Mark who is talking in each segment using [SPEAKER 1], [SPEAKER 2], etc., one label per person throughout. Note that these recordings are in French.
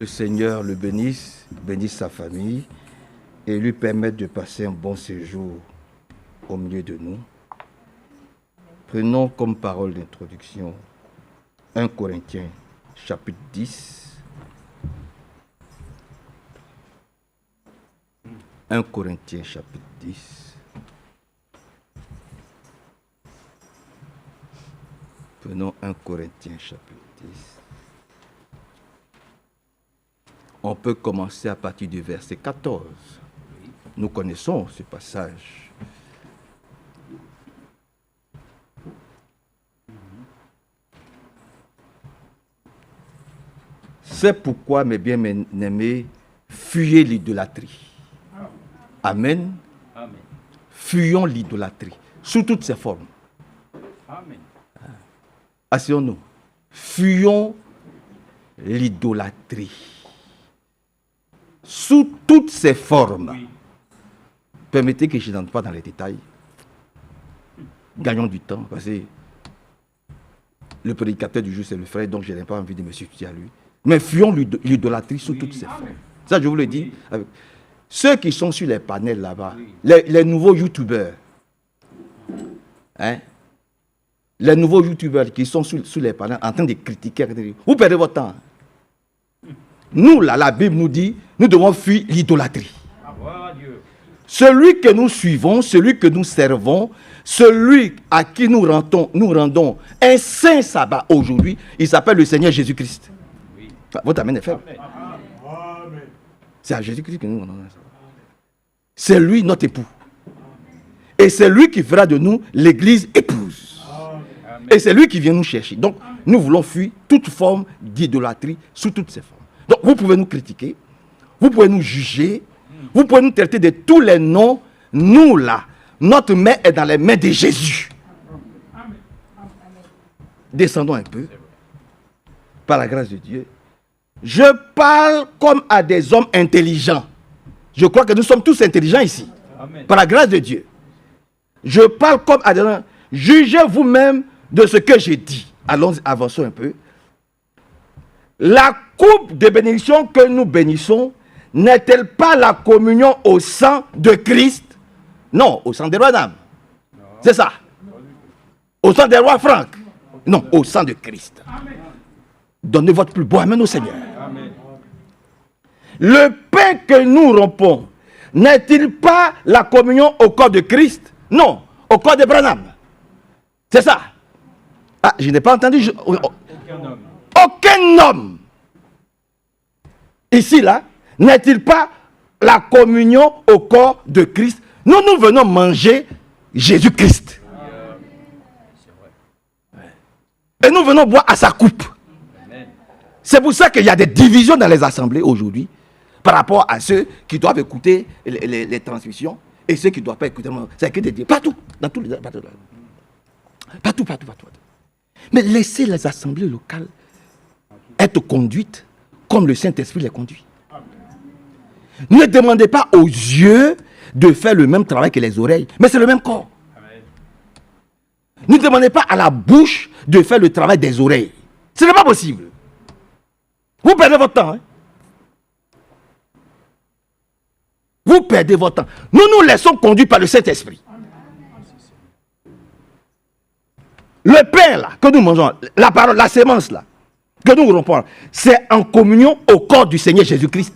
[SPEAKER 1] Le Seigneur le bénisse, bénisse sa famille et lui permette de passer un bon séjour au milieu de nous. Prenons comme parole d'introduction 1 Corinthiens chapitre 10. 1 Corinthiens chapitre 10. Prenons 1 Corinthiens chapitre 10. On peut commencer à partir du verset 14. Nous connaissons ce passage. C'est pourquoi, mes bien-aimés, fuyez l'idolâtrie. Amen.
[SPEAKER 2] Amen.
[SPEAKER 1] Fuyons l'idolâtrie, sous toutes ses formes.
[SPEAKER 2] Amen.
[SPEAKER 1] Asseyons-nous. Fuyons l'idolâtrie. Sous toutes ses formes.
[SPEAKER 2] Oui.
[SPEAKER 1] Permettez que je n'entre pas dans les détails. Gagnons du temps, parce que le prédicateur du jour, c'est le frère, donc je n'ai pas envie de me substituer à lui. Mais fuyons l'idolâtrie sous toutes ses formes. Ça, je vous le dis. Avec ceux qui sont sur les panels là-bas, les nouveaux youtubeurs, hein, les nouveaux youtubeurs qui sont sur les panels en train de critiquer, vous perdez votre temps. Nous, là, la Bible nous dit, nous devons fuir l'idolâtrie. Celui que nous suivons, celui que nous servons, celui à qui nous rendons un saint sabbat aujourd'hui, il s'appelle le Seigneur Jésus-Christ. Oui. Votre amen est faible. C'est à Jésus-Christ que nous rendons un sabbat. C'est lui notre époux. Et c'est lui qui fera de nous l'église épouse. Amen. Et c'est lui qui vient nous chercher. Donc, nous voulons fuir toute forme d'idolâtrie sous toutes ses formes. Donc, vous pouvez nous critiquer, vous pouvez nous juger, vous pouvez nous traiter de tous les noms. Nous, là, notre main est dans les mains de Jésus. Descendons un peu, par la grâce de Dieu. Je parle comme à des hommes intelligents. Je crois que nous sommes tous intelligents ici. Amen. Par la grâce de Dieu. Je parle comme à des hommes. Jugez vous-même de ce que j'ai dit. Allons, avançons un peu. La coupe de bénédiction que nous bénissons n'est-elle pas la communion au sang de Christ? Non, au sang des rois d'âme. C'est ça. Au sang des rois Franck. Non, au sang de Christ. Amen. Donnez votre plus beau amen au Seigneur. Amen. Le pain que nous rompons n'est-il pas la communion au corps de Christ? Non, au corps de Branham. C'est ça. Ah, je n'ai pas entendu. Aucun homme. Ici, là, n'est-il pas la communion au corps de Christ? Nous venons manger Jésus-Christ. Et nous venons boire à sa coupe. C'est pour ça qu'il y a des divisions dans les assemblées aujourd'hui par rapport à ceux qui doivent écouter les transmissions et ceux qui ne doivent pas écouter. C'est que des divisions. Partout. Dans tous les partout. Mais laissez les assemblées locales être conduites comme le Saint-Esprit les conduit. Ne demandez pas aux yeux de faire le même travail que les oreilles, mais c'est le même corps. Ne demandez pas à la bouche de faire le travail des oreilles. Ce n'est pas possible. Vous perdez votre temps. Hein? Vous perdez votre temps. Nous nous laissons conduire par le Saint-Esprit. Le pain là, que nous mangeons, la parole, la sémence là, que nous rompons, c'est en communion au corps du Seigneur Jésus-Christ.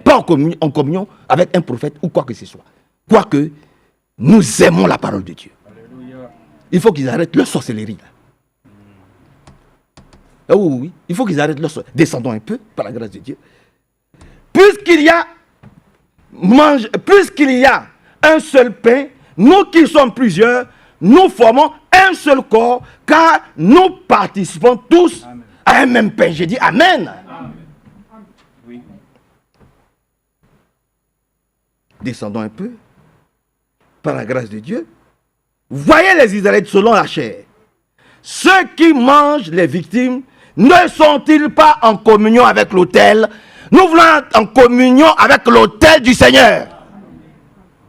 [SPEAKER 1] Pas en communion avec un prophète ou quoi que ce soit. Quoique, nous aimons la parole de Dieu. Alléluia. Il faut qu'ils arrêtent leur sorcellerie. Là. Oui. Il faut qu'ils arrêtent leur sorcellerie. Descendons un peu, par la grâce de Dieu. Puisqu'il y a un seul pain, nous qui sommes plusieurs, nous formons un seul corps, car nous participons tous Amen. À un même pain. J'ai dit Amen. Amen. Oui. Descendons un peu, par la grâce de Dieu. Voyez les Israélites selon la chair. Ceux qui mangent les victimes, ne sont-ils pas en communion avec l'autel? Nous voulons être en communion avec l'autel du Seigneur.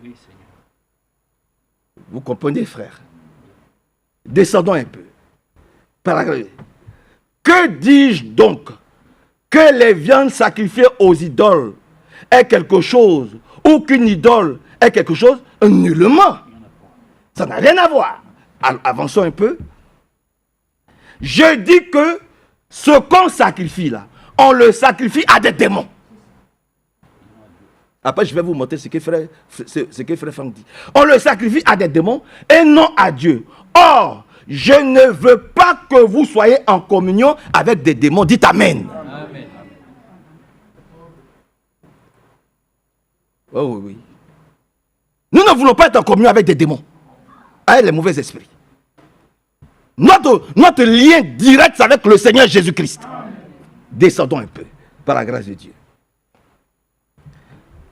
[SPEAKER 1] Oui, Seigneur. Vous comprenez, frère? Descendons un peu. Par la grâce. Que dis-je donc? que les viandes sacrifiées aux idoles est quelque chose, ou qu'une idole est quelque chose, nullement. Ça n'a rien à voir. Avançons un peu. Je dis que ce qu'on sacrifie là, on le sacrifie à des démons. Après, je vais vous montrer ce que frère Franck dit. On le sacrifie à des démons et non à Dieu. Or, je ne veux pas que vous soyez en communion avec des démons. Dites Amen. Amen. Oh oui, oui. Nous ne voulons pas être en communion avec des démons, avec les mauvais esprits. Notre lien direct, c'est avec le Seigneur Jésus-Christ. Descendons un peu, par la grâce de Dieu.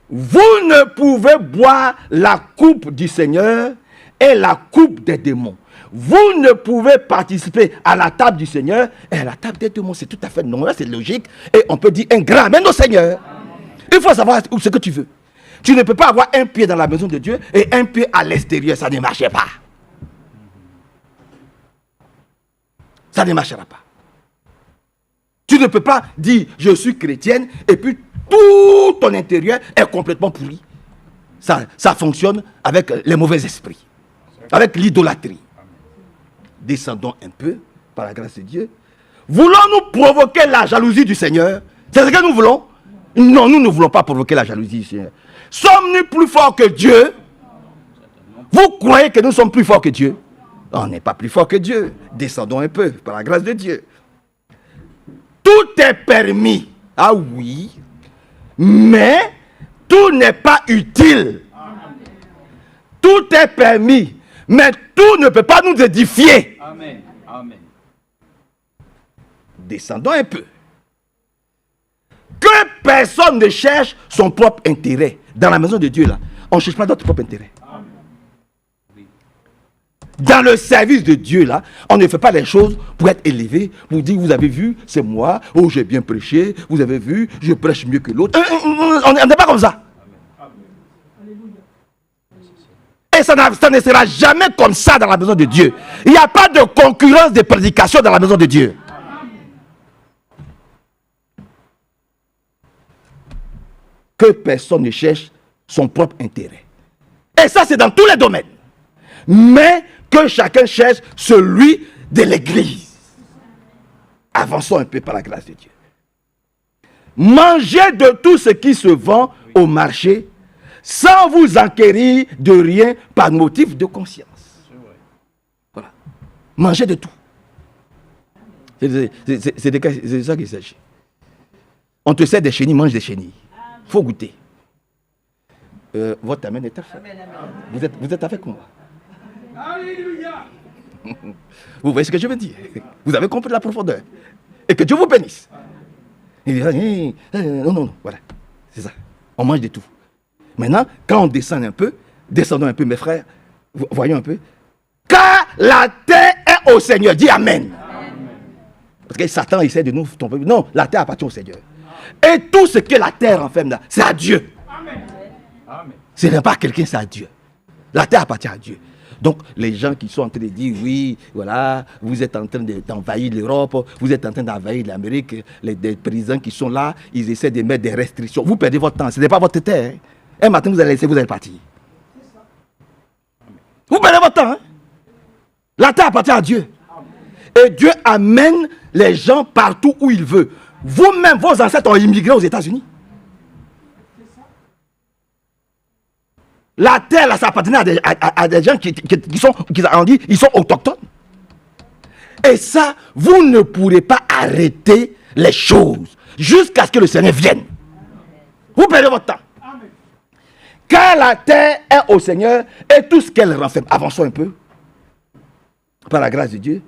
[SPEAKER 1] Vous ne pouvez boire la coupe du Seigneur et la coupe des démons. Vous ne pouvez participer à la table du Seigneur et à la table des démons. C'est tout à fait normal, c'est logique. Et on peut dire un grand amen au Seigneur. Il faut savoir ce que tu veux. Tu ne peux pas avoir un pied dans la maison de Dieu et un pied à l'extérieur. Ça ne marchera pas. Ça ne marchera pas. Tu ne peux pas dire je suis chrétienne et puis tout ton intérieur est complètement pourri. Ça fonctionne avec les mauvais esprits, avec l'idolâtrie. Descendons un peu, par la grâce de Dieu. Voulons-nous provoquer la jalousie du Seigneur? C'est ce que nous voulons? Non, nous ne voulons pas provoquer la jalousie du Seigneur. Sommes-nous plus forts que Dieu? Vous croyez que nous sommes plus forts que Dieu? On n'est pas plus fort que Dieu. Descendons un peu, par la grâce de Dieu. Tout est permis. Ah oui. Mais tout n'est pas utile. Tout est permis. Mais tout ne peut pas nous édifier. Amen. Amen. Descendons un peu. Que personne ne cherche son propre intérêt. Dans la maison de Dieu, là, on ne cherche pas notre propre intérêt. Amen. Dans le service de Dieu, là, on ne fait pas les choses pour être élevé, pour dire, vous avez vu, c'est moi, oh j'ai bien prêché, vous avez vu, je prêche mieux que l'autre. On n'est pas comme ça. Et ça ne sera jamais comme ça dans la maison de Dieu. Il n'y a pas de concurrence de prédication dans la maison de Dieu. Que personne ne cherche son propre intérêt. Et ça, c'est dans tous les domaines. Mais que chacun cherche celui de l'Église. Avançons un peu par la grâce de Dieu. Mangez de tout ce qui se vend au marché sans vous enquérir de rien par motif de conscience. Voilà. Mangez de tout. C'est ça qu'il s'agit. On te sert des chenilles, mange des chenilles. Il faut goûter. Votre amen est à faire. Vous êtes avec moi. Alléluia. Vous voyez ce que je veux dire? Vous avez compris la profondeur. Et que Dieu vous bénisse. Il dit, non, voilà. C'est ça. On mange de tout. Maintenant, quand on descend un peu, descendons un peu, mes frères, voyons un peu. Car la terre est au Seigneur. Dis Amen. Amen. Parce que Satan essaie de nous tromper. Non, la terre appartient au Seigneur. Et tout ce que la terre enferme là, c'est à Dieu. Amen. Ce n'est pas quelqu'un, c'est à Dieu. La terre appartient à Dieu. Donc, les gens qui sont en train de dire, oui, voilà, vous êtes en train d'envahir l'Europe, vous êtes en train d'envahir l'Amérique, les présidents qui sont là, ils essaient de mettre des restrictions. Vous perdez votre temps, ce n'est pas votre terre. Un matin, vous allez laisser, vous allez partir. Vous perdez votre temps. Hein? La terre appartient à Dieu. Et Dieu amène les gens partout où il veut. Vous-même, vos ancêtres ont immigré aux États-Unis. La terre, là, ça appartenait à des gens qui sont autochtones. Et ça, vous ne pourrez pas arrêter les choses jusqu'à ce que le Seigneur vienne. Vous perdez votre temps. Car la terre est au Seigneur et tout ce qu'elle renferme. Avançons un peu. Par la grâce de Dieu.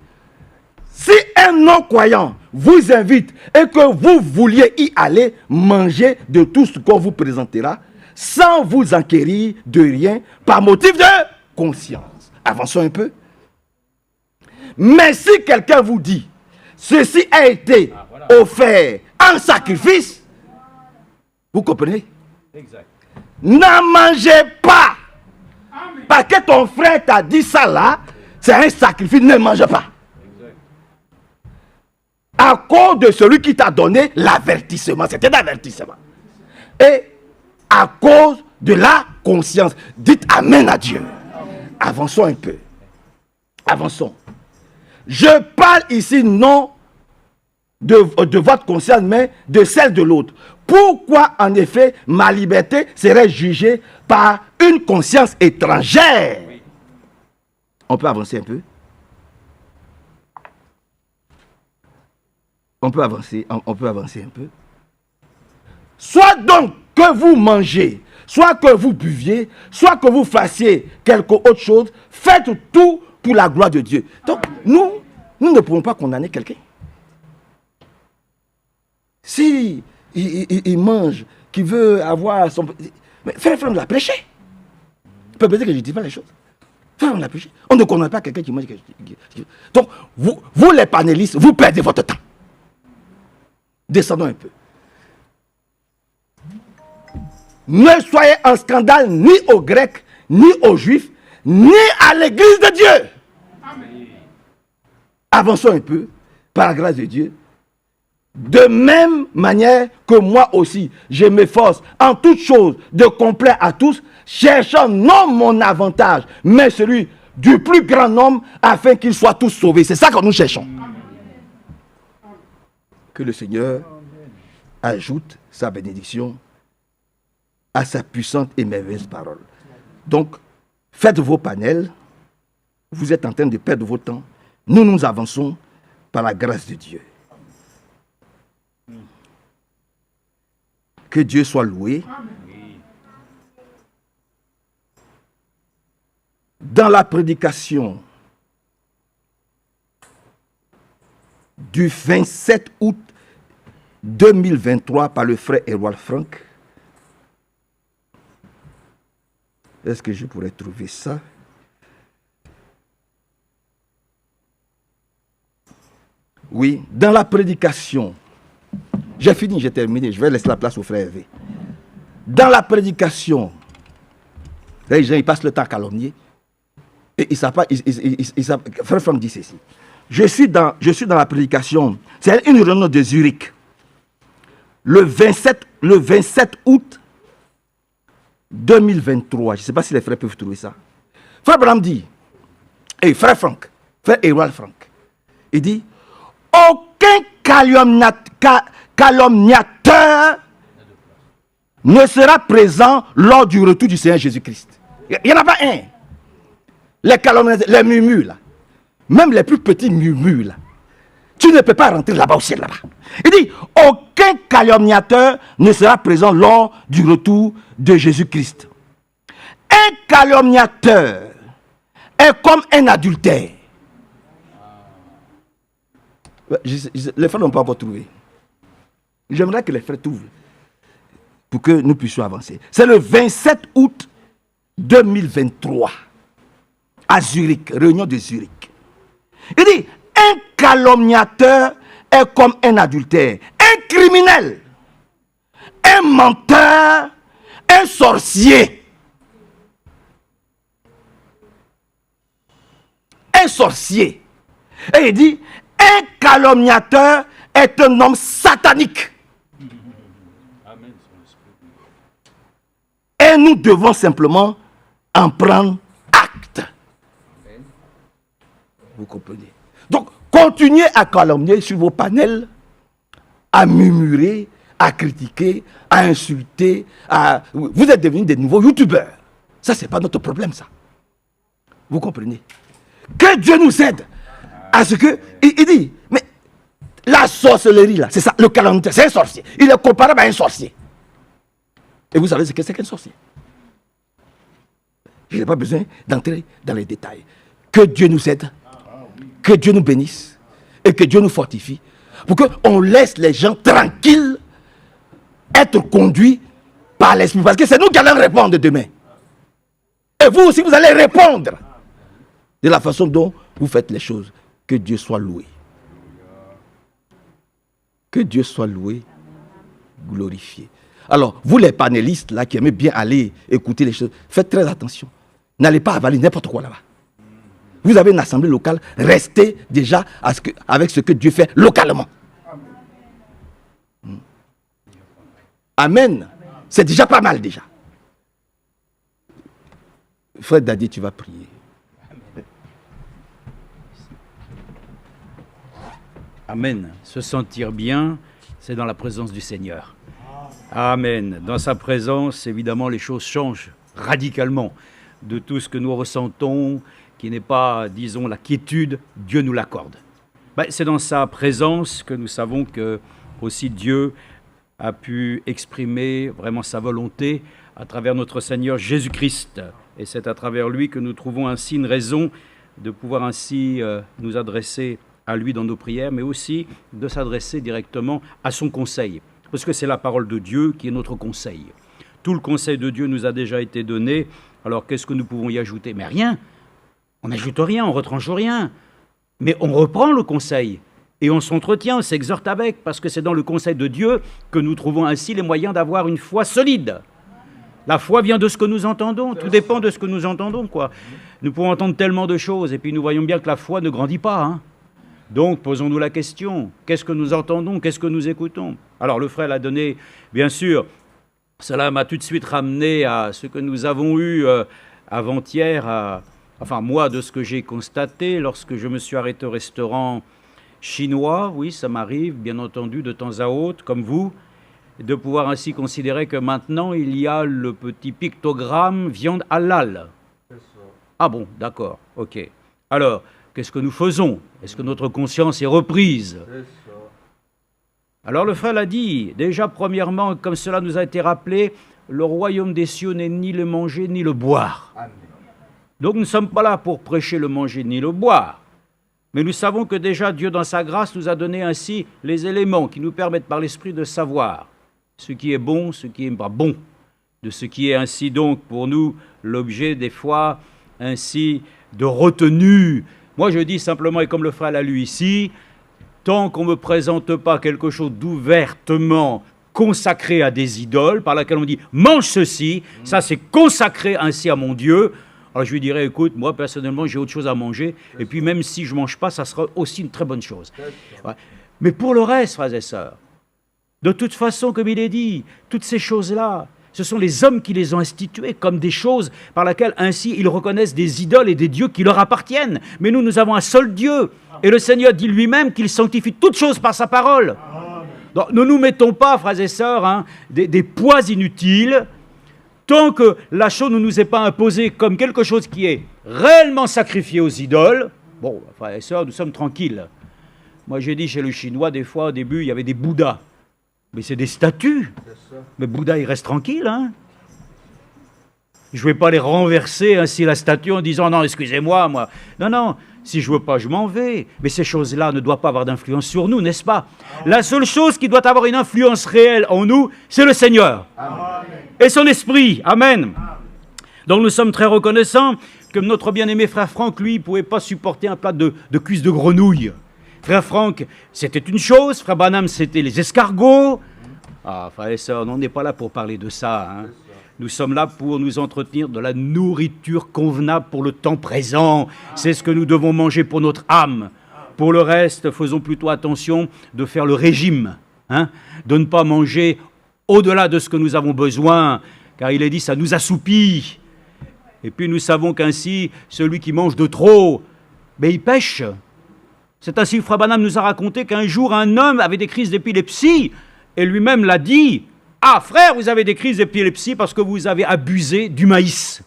[SPEAKER 1] Si un non-croyant vous invite et que vous vouliez y aller, manger de tout ce qu'on vous présentera, sans vous enquérir de rien, par motif de conscience. Avançons un peu. Mais si quelqu'un vous dit, ceci a été offert en sacrifice, vous comprenez? Exact. N'en mangez pas. Parce que ton frère t'a dit ça là, c'est un sacrifice, ne mange pas. Exact. À cause de celui qui t'a donné l'avertissement. C'était l'avertissement. Et à cause de la conscience. Dites Amen à Dieu. Avançons un peu. Avançons. Je parle ici non de votre conscience, mais de celle de l'autre. Pourquoi, en effet, ma liberté serait jugée par une conscience étrangère? On peut avancer un peu? On peut avancer un peu. Soit donc que vous mangez, soit que vous buviez, soit que vous fassiez quelque autre chose, faites tout pour la gloire de Dieu. Donc, nous ne pouvons pas condamner quelqu'un. Si il mange, qu'il veut avoir son... Mais frère, l'a prêché. Peut-être que je ne dis pas les choses. Frère, l'a prêché. On ne condamne pas quelqu'un qui mange. Donc, vous les panélistes, vous perdez votre temps. Descendons un peu. Ne soyez en scandale ni aux Grecs, ni aux Juifs, ni à l'église de Dieu. Amen. Avançons un peu, par la grâce de Dieu. De même manière que moi aussi, je m'efforce en toutes choses de complaire à tous, cherchant non mon avantage, mais celui du plus grand nombre, afin qu'ils soient tous sauvés. C'est ça que nous cherchons. Amen. Que le Seigneur ajoute sa bénédiction à sa puissante et merveilleuse parole. Donc, faites vos panels. Vous êtes en train de perdre votre temps. Nous avançons par la grâce de Dieu. Que Dieu soit loué. Dans la prédication du 27 août 2023 par le frère Erwal Frank, est-ce que je pourrais trouver ça? Oui, dans la prédication. J'ai fini, j'ai terminé. Je vais laisser la place au frère Hervé. Dans la prédication, les gens ils passent le temps à calomnier. Et ils ne savent pas. Frère Franck dit ceci. Je suis dans la prédication. C'est une réunion de Zurich. Le 27 août 2023. Je ne sais pas si les frères peuvent trouver ça. Frère Branham dit, et frère Franck, frère Erwal Frank, il dit, aucun calomniateur ne sera présent lors du retour du Seigneur Jésus-Christ. Il n'y en a pas un. Les calomniateurs, les murmures, là, même les plus petits murmures, là, tu ne peux pas rentrer là-bas au ciel, là-bas. Il dit, aucun calomniateur ne sera présent lors du retour de Jésus-Christ. Un calomniateur est comme un adultère. Les frères n'ont pas encore trouvé. J'aimerais que les frères trouvent pour que nous puissions avancer. C'est le 27 août 2023 à Zurich, réunion de Zurich. Il dit, un calomniateur est comme un adultère, un criminel, un menteur, un sorcier. Un sorcier. Et il dit, un calomniateur est un homme satanique. Et nous devons simplement en prendre acte. Vous comprenez? Donc, continuez à calomnier sur vos panels, à murmurer, à critiquer, à insulter. Vous êtes devenus des nouveaux youtubeurs. Ça, ce n'est pas notre problème, ça. Vous comprenez? Que Dieu nous aide à ce que... Il dit, mais la sorcellerie, là, c'est ça, le calomniateur, c'est un sorcier. Il est comparable à un sorcier. Et vous savez ce que c'est qu'un sorcier? Je n'ai pas besoin d'entrer dans les détails. Que Dieu nous aide, que Dieu nous bénisse et que Dieu nous fortifie pour qu'on laisse les gens tranquilles être conduits par l'Esprit. Parce que c'est nous qui allons répondre demain. Et vous aussi, vous allez répondre de la façon dont vous faites les choses. Que Dieu soit loué. Que Dieu soit loué, glorifié. Alors, vous les panélistes là qui aimez bien aller écouter les choses, faites très attention. N'allez pas avaler n'importe quoi là-bas. Vous avez une assemblée locale, restez déjà avec ce que Dieu fait localement. Amen. C'est déjà pas mal déjà. Frère Daddy, tu vas prier.
[SPEAKER 2] Amen. Se sentir bien, c'est dans la présence du Seigneur. Amen. Dans sa présence, évidemment, les choses changent radicalement. De tout ce que nous ressentons, qui n'est pas, disons, la quiétude, Dieu nous l'accorde. C'est dans sa présence que nous savons que aussi Dieu a pu exprimer vraiment sa volonté à travers notre Seigneur Jésus-Christ. Et c'est à travers lui que nous trouvons ainsi une raison de pouvoir ainsi nous adresser à lui dans nos prières, mais aussi de s'adresser directement à son conseil. Parce que c'est la parole de Dieu qui est notre conseil. Tout le conseil de Dieu nous a déjà été donné. Alors qu'est-ce que nous pouvons y ajouter? Mais rien. On n'ajoute rien, on ne retranche rien. Mais on reprend le conseil. Et on s'entretient, on s'exhorte avec, parce que c'est dans le conseil de Dieu que nous trouvons ainsi les moyens d'avoir une foi solide. La foi vient de ce que nous entendons. Tout dépend de ce que nous entendons, quoi. Nous pouvons entendre tellement de choses, et puis nous voyons bien que la foi ne grandit pas, hein. Donc, posons-nous la question, qu'est-ce que nous entendons, qu'est-ce que nous écoutons? Alors, le frère l'a donné, bien sûr, cela m'a tout de suite ramené à ce que nous avons eu avant-hier, enfin, moi, de ce que j'ai constaté lorsque je me suis arrêté au restaurant chinois. Oui, ça m'arrive, bien entendu, de temps à autre, comme vous, de pouvoir ainsi considérer que maintenant, il y a le petit pictogramme viande halal. Ah bon, d'accord, ok. Alors, qu'est-ce que nous faisons? Est-ce que notre conscience est reprise? Alors le frère l'a dit, déjà premièrement, comme cela nous a été rappelé, le royaume des cieux n'est ni le manger ni le boire. Amen. Donc nous ne sommes pas là pour prêcher le manger ni le boire. Mais nous savons que déjà Dieu dans sa grâce nous a donné ainsi les éléments qui nous permettent par l'Esprit de savoir ce qui est bon, ce qui n'est pas bon. De ce qui est ainsi donc pour nous l'objet des fois ainsi de retenue. Moi, je dis simplement, et comme le frère l'a lu ici, tant qu'on ne me présente pas quelque chose d'ouvertement consacré à des idoles, par laquelle on dit « mange ceci », ça c'est consacré ainsi à mon Dieu, alors je lui dirais « écoute, moi personnellement, j'ai autre chose à manger, et puis même si je ne mange pas, ça sera aussi une très bonne chose. » Ouais. Mais pour le reste, frères et sœurs, de toute façon, comme il est dit, toutes ces choses-là, ce sont les hommes qui les ont instituées comme des choses par lesquelles ainsi ils reconnaissent des idoles et des dieux qui leur appartiennent. Mais nous, nous avons un seul Dieu. Et le Seigneur dit lui-même qu'il sanctifie toutes choses par sa parole. Donc, ne nous mettons pas, frères et sœurs, des poids inutiles, tant que la chose ne nous est pas imposée comme quelque chose qui est réellement sacrifié aux idoles. Bon, frères et sœurs, nous sommes tranquilles. Moi, j'ai dit chez le Chinois, des fois, au début, il y avait des Bouddhas. Mais c'est des statues. Mais Bouddha, il reste tranquille, hein. Je ne vais pas les renverser ainsi la statue en disant « Non, excusez-moi, moi. » Non, non, si je ne veux pas, je m'en vais. Mais ces choses-là ne doivent pas avoir d'influence sur nous, n'est-ce pas? La seule chose qui doit avoir une influence réelle en nous, c'est le Seigneur. Amen. Et son esprit. Amen. Donc nous sommes très reconnaissants que notre bien-aimé frère Franck, lui, ne pouvait pas supporter un plat de cuisses de grenouille. Frère Franck, c'était une chose. Frère Branham, c'était les escargots. Ah, frères et sœurs, on n'est pas là pour parler de ça, hein. Nous sommes là pour nous entretenir de la nourriture convenable pour le temps présent. C'est ce que nous devons manger pour notre âme. Pour le reste, faisons plutôt attention de faire le régime, hein, de ne pas manger au-delà de ce que nous avons besoin, car il est dit, ça nous assoupit. Et puis nous savons qu'ainsi, celui qui mange de trop, il pêche. C'est ainsi que Frère Branham nous a raconté qu'un jour, un homme avait des crises d'épilepsie, et lui-même l'a dit. Ah, frère, vous avez des crises d'épilepsie parce que vous avez abusé du maïs.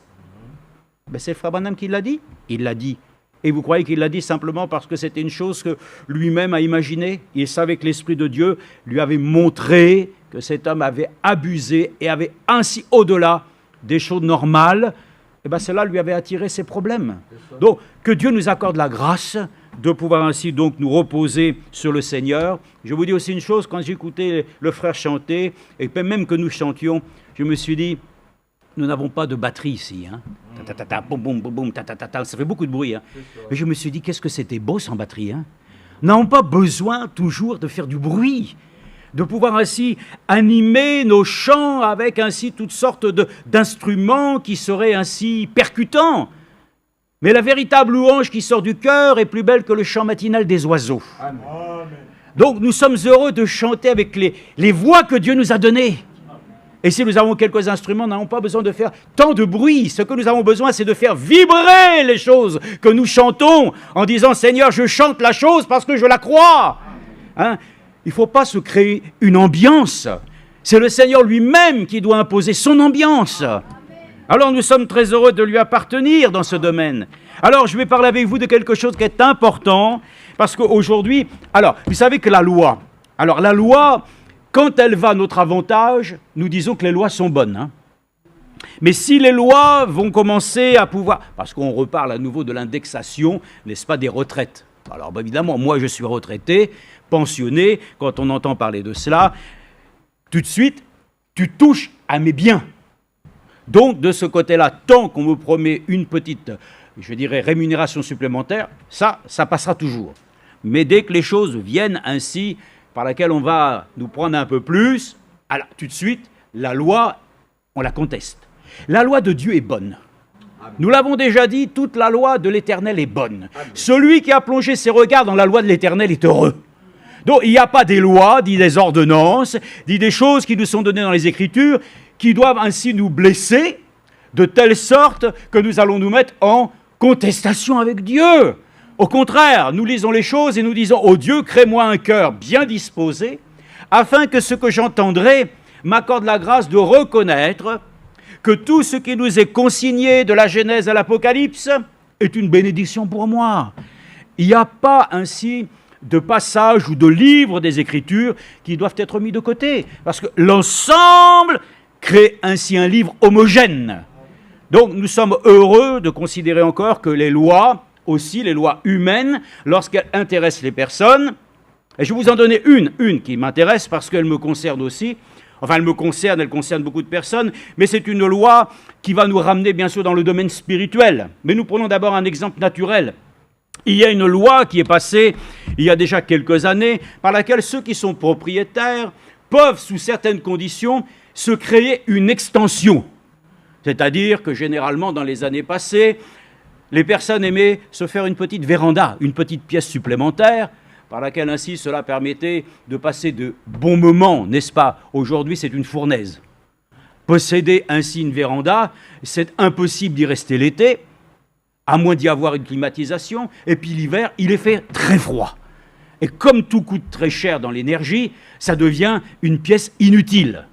[SPEAKER 2] C'est Frère Branham qui l'a dit. Il l'a dit. Et vous croyez qu'il l'a dit simplement parce que c'était une chose que lui-même a imaginée? Il savait que l'Esprit de Dieu lui avait montré que cet homme avait abusé et avait ainsi au-delà des choses normales. Et cela lui avait attiré ses problèmes. Donc, que Dieu nous accorde la grâce de pouvoir ainsi donc nous reposer sur le Seigneur. Je vous dis aussi une chose, quand j'écoutais le frère chanter, et même que nous chantions, je me suis dit, nous n'avons pas de batterie ici, hein. Boum, boum, boum, boum, ça fait beaucoup de bruit, hein. Mais je me suis dit, qu'est-ce que c'était beau sans batterie, hein. Nous n'avons pas besoin toujours de faire du bruit, de pouvoir ainsi animer nos chants avec ainsi toutes sortes d'instruments qui seraient ainsi percutants. Mais la véritable louange qui sort du cœur est plus belle que le chant matinal des oiseaux. Amen. Donc nous sommes heureux de chanter avec les voix que Dieu nous a données. Et si nous avons quelques instruments, nous n'avons pas besoin de faire tant de bruit. Ce que nous avons besoin, c'est de faire vibrer les choses que nous chantons en disant « Seigneur, je chante la chose parce que je la crois. » Hein? Il ne faut pas se créer une ambiance. C'est le Seigneur lui-même qui doit imposer son ambiance. Alors nous sommes très heureux de lui appartenir dans ce domaine. Alors je vais parler avec vous de quelque chose qui est important, parce qu'aujourd'hui, alors vous savez que la loi, quand elle va à notre avantage, nous disons que les lois sont bonnes. Hein. Mais si les lois vont commencer à pouvoir, parce qu'on reparle à nouveau de l'indexation, n'est-ce pas, des retraites. Alors évidemment, moi je suis retraité, pensionné, quand on entend parler de cela, tout de suite, tu touches à mes biens. Donc, de ce côté-là, tant qu'on me promet une petite, je dirais, rémunération supplémentaire, ça passera toujours. Mais dès que les choses viennent ainsi, par laquelle on va nous prendre un peu plus, alors tout de suite, la loi, on la conteste. La loi de Dieu est bonne. Nous l'avons déjà dit, toute la loi de l'Éternel est bonne. Celui qui a plongé ses regards dans la loi de l'Éternel est heureux. Donc, il n'y a pas des lois, ni des ordonnances, ni des choses qui nous sont données dans les Écritures, qui doivent ainsi nous blesser, de telle sorte que nous allons nous mettre en contestation avec Dieu. Au contraire, nous lisons les choses et nous disons « Oh Dieu, crée-moi un cœur bien disposé, afin que ce que j'entendrai m'accorde la grâce de reconnaître que tout ce qui nous est consigné de la Genèse à l'Apocalypse est une bénédiction pour moi. » Il n'y a pas ainsi de passages ou de livres des Écritures qui doivent être mis de côté, parce que l'ensemble crée ainsi un livre homogène. Donc nous sommes heureux de considérer encore que les lois, aussi les lois humaines, lorsqu'elles intéressent les personnes, et je vais vous en donner une qui m'intéresse parce qu'elle me concerne aussi, enfin elle concerne beaucoup de personnes, mais c'est une loi qui va nous ramener bien sûr dans le domaine spirituel. Mais nous prenons d'abord un exemple naturel. Il y a une loi qui est passée il y a déjà quelques années, par laquelle ceux qui sont propriétaires peuvent, sous certaines conditions, se créer une extension. C'est-à-dire que généralement, dans les années passées, les personnes aimaient se faire une petite véranda, une petite pièce supplémentaire, par laquelle ainsi cela permettait de passer de bons moments, n'est-ce pas? Aujourd'hui, c'est une fournaise. Posséder ainsi une véranda, c'est impossible d'y rester l'été, à moins d'y avoir une climatisation, et puis l'hiver, il est fait très froid. Et comme tout coûte très cher dans l'énergie, ça devient une pièce inutile.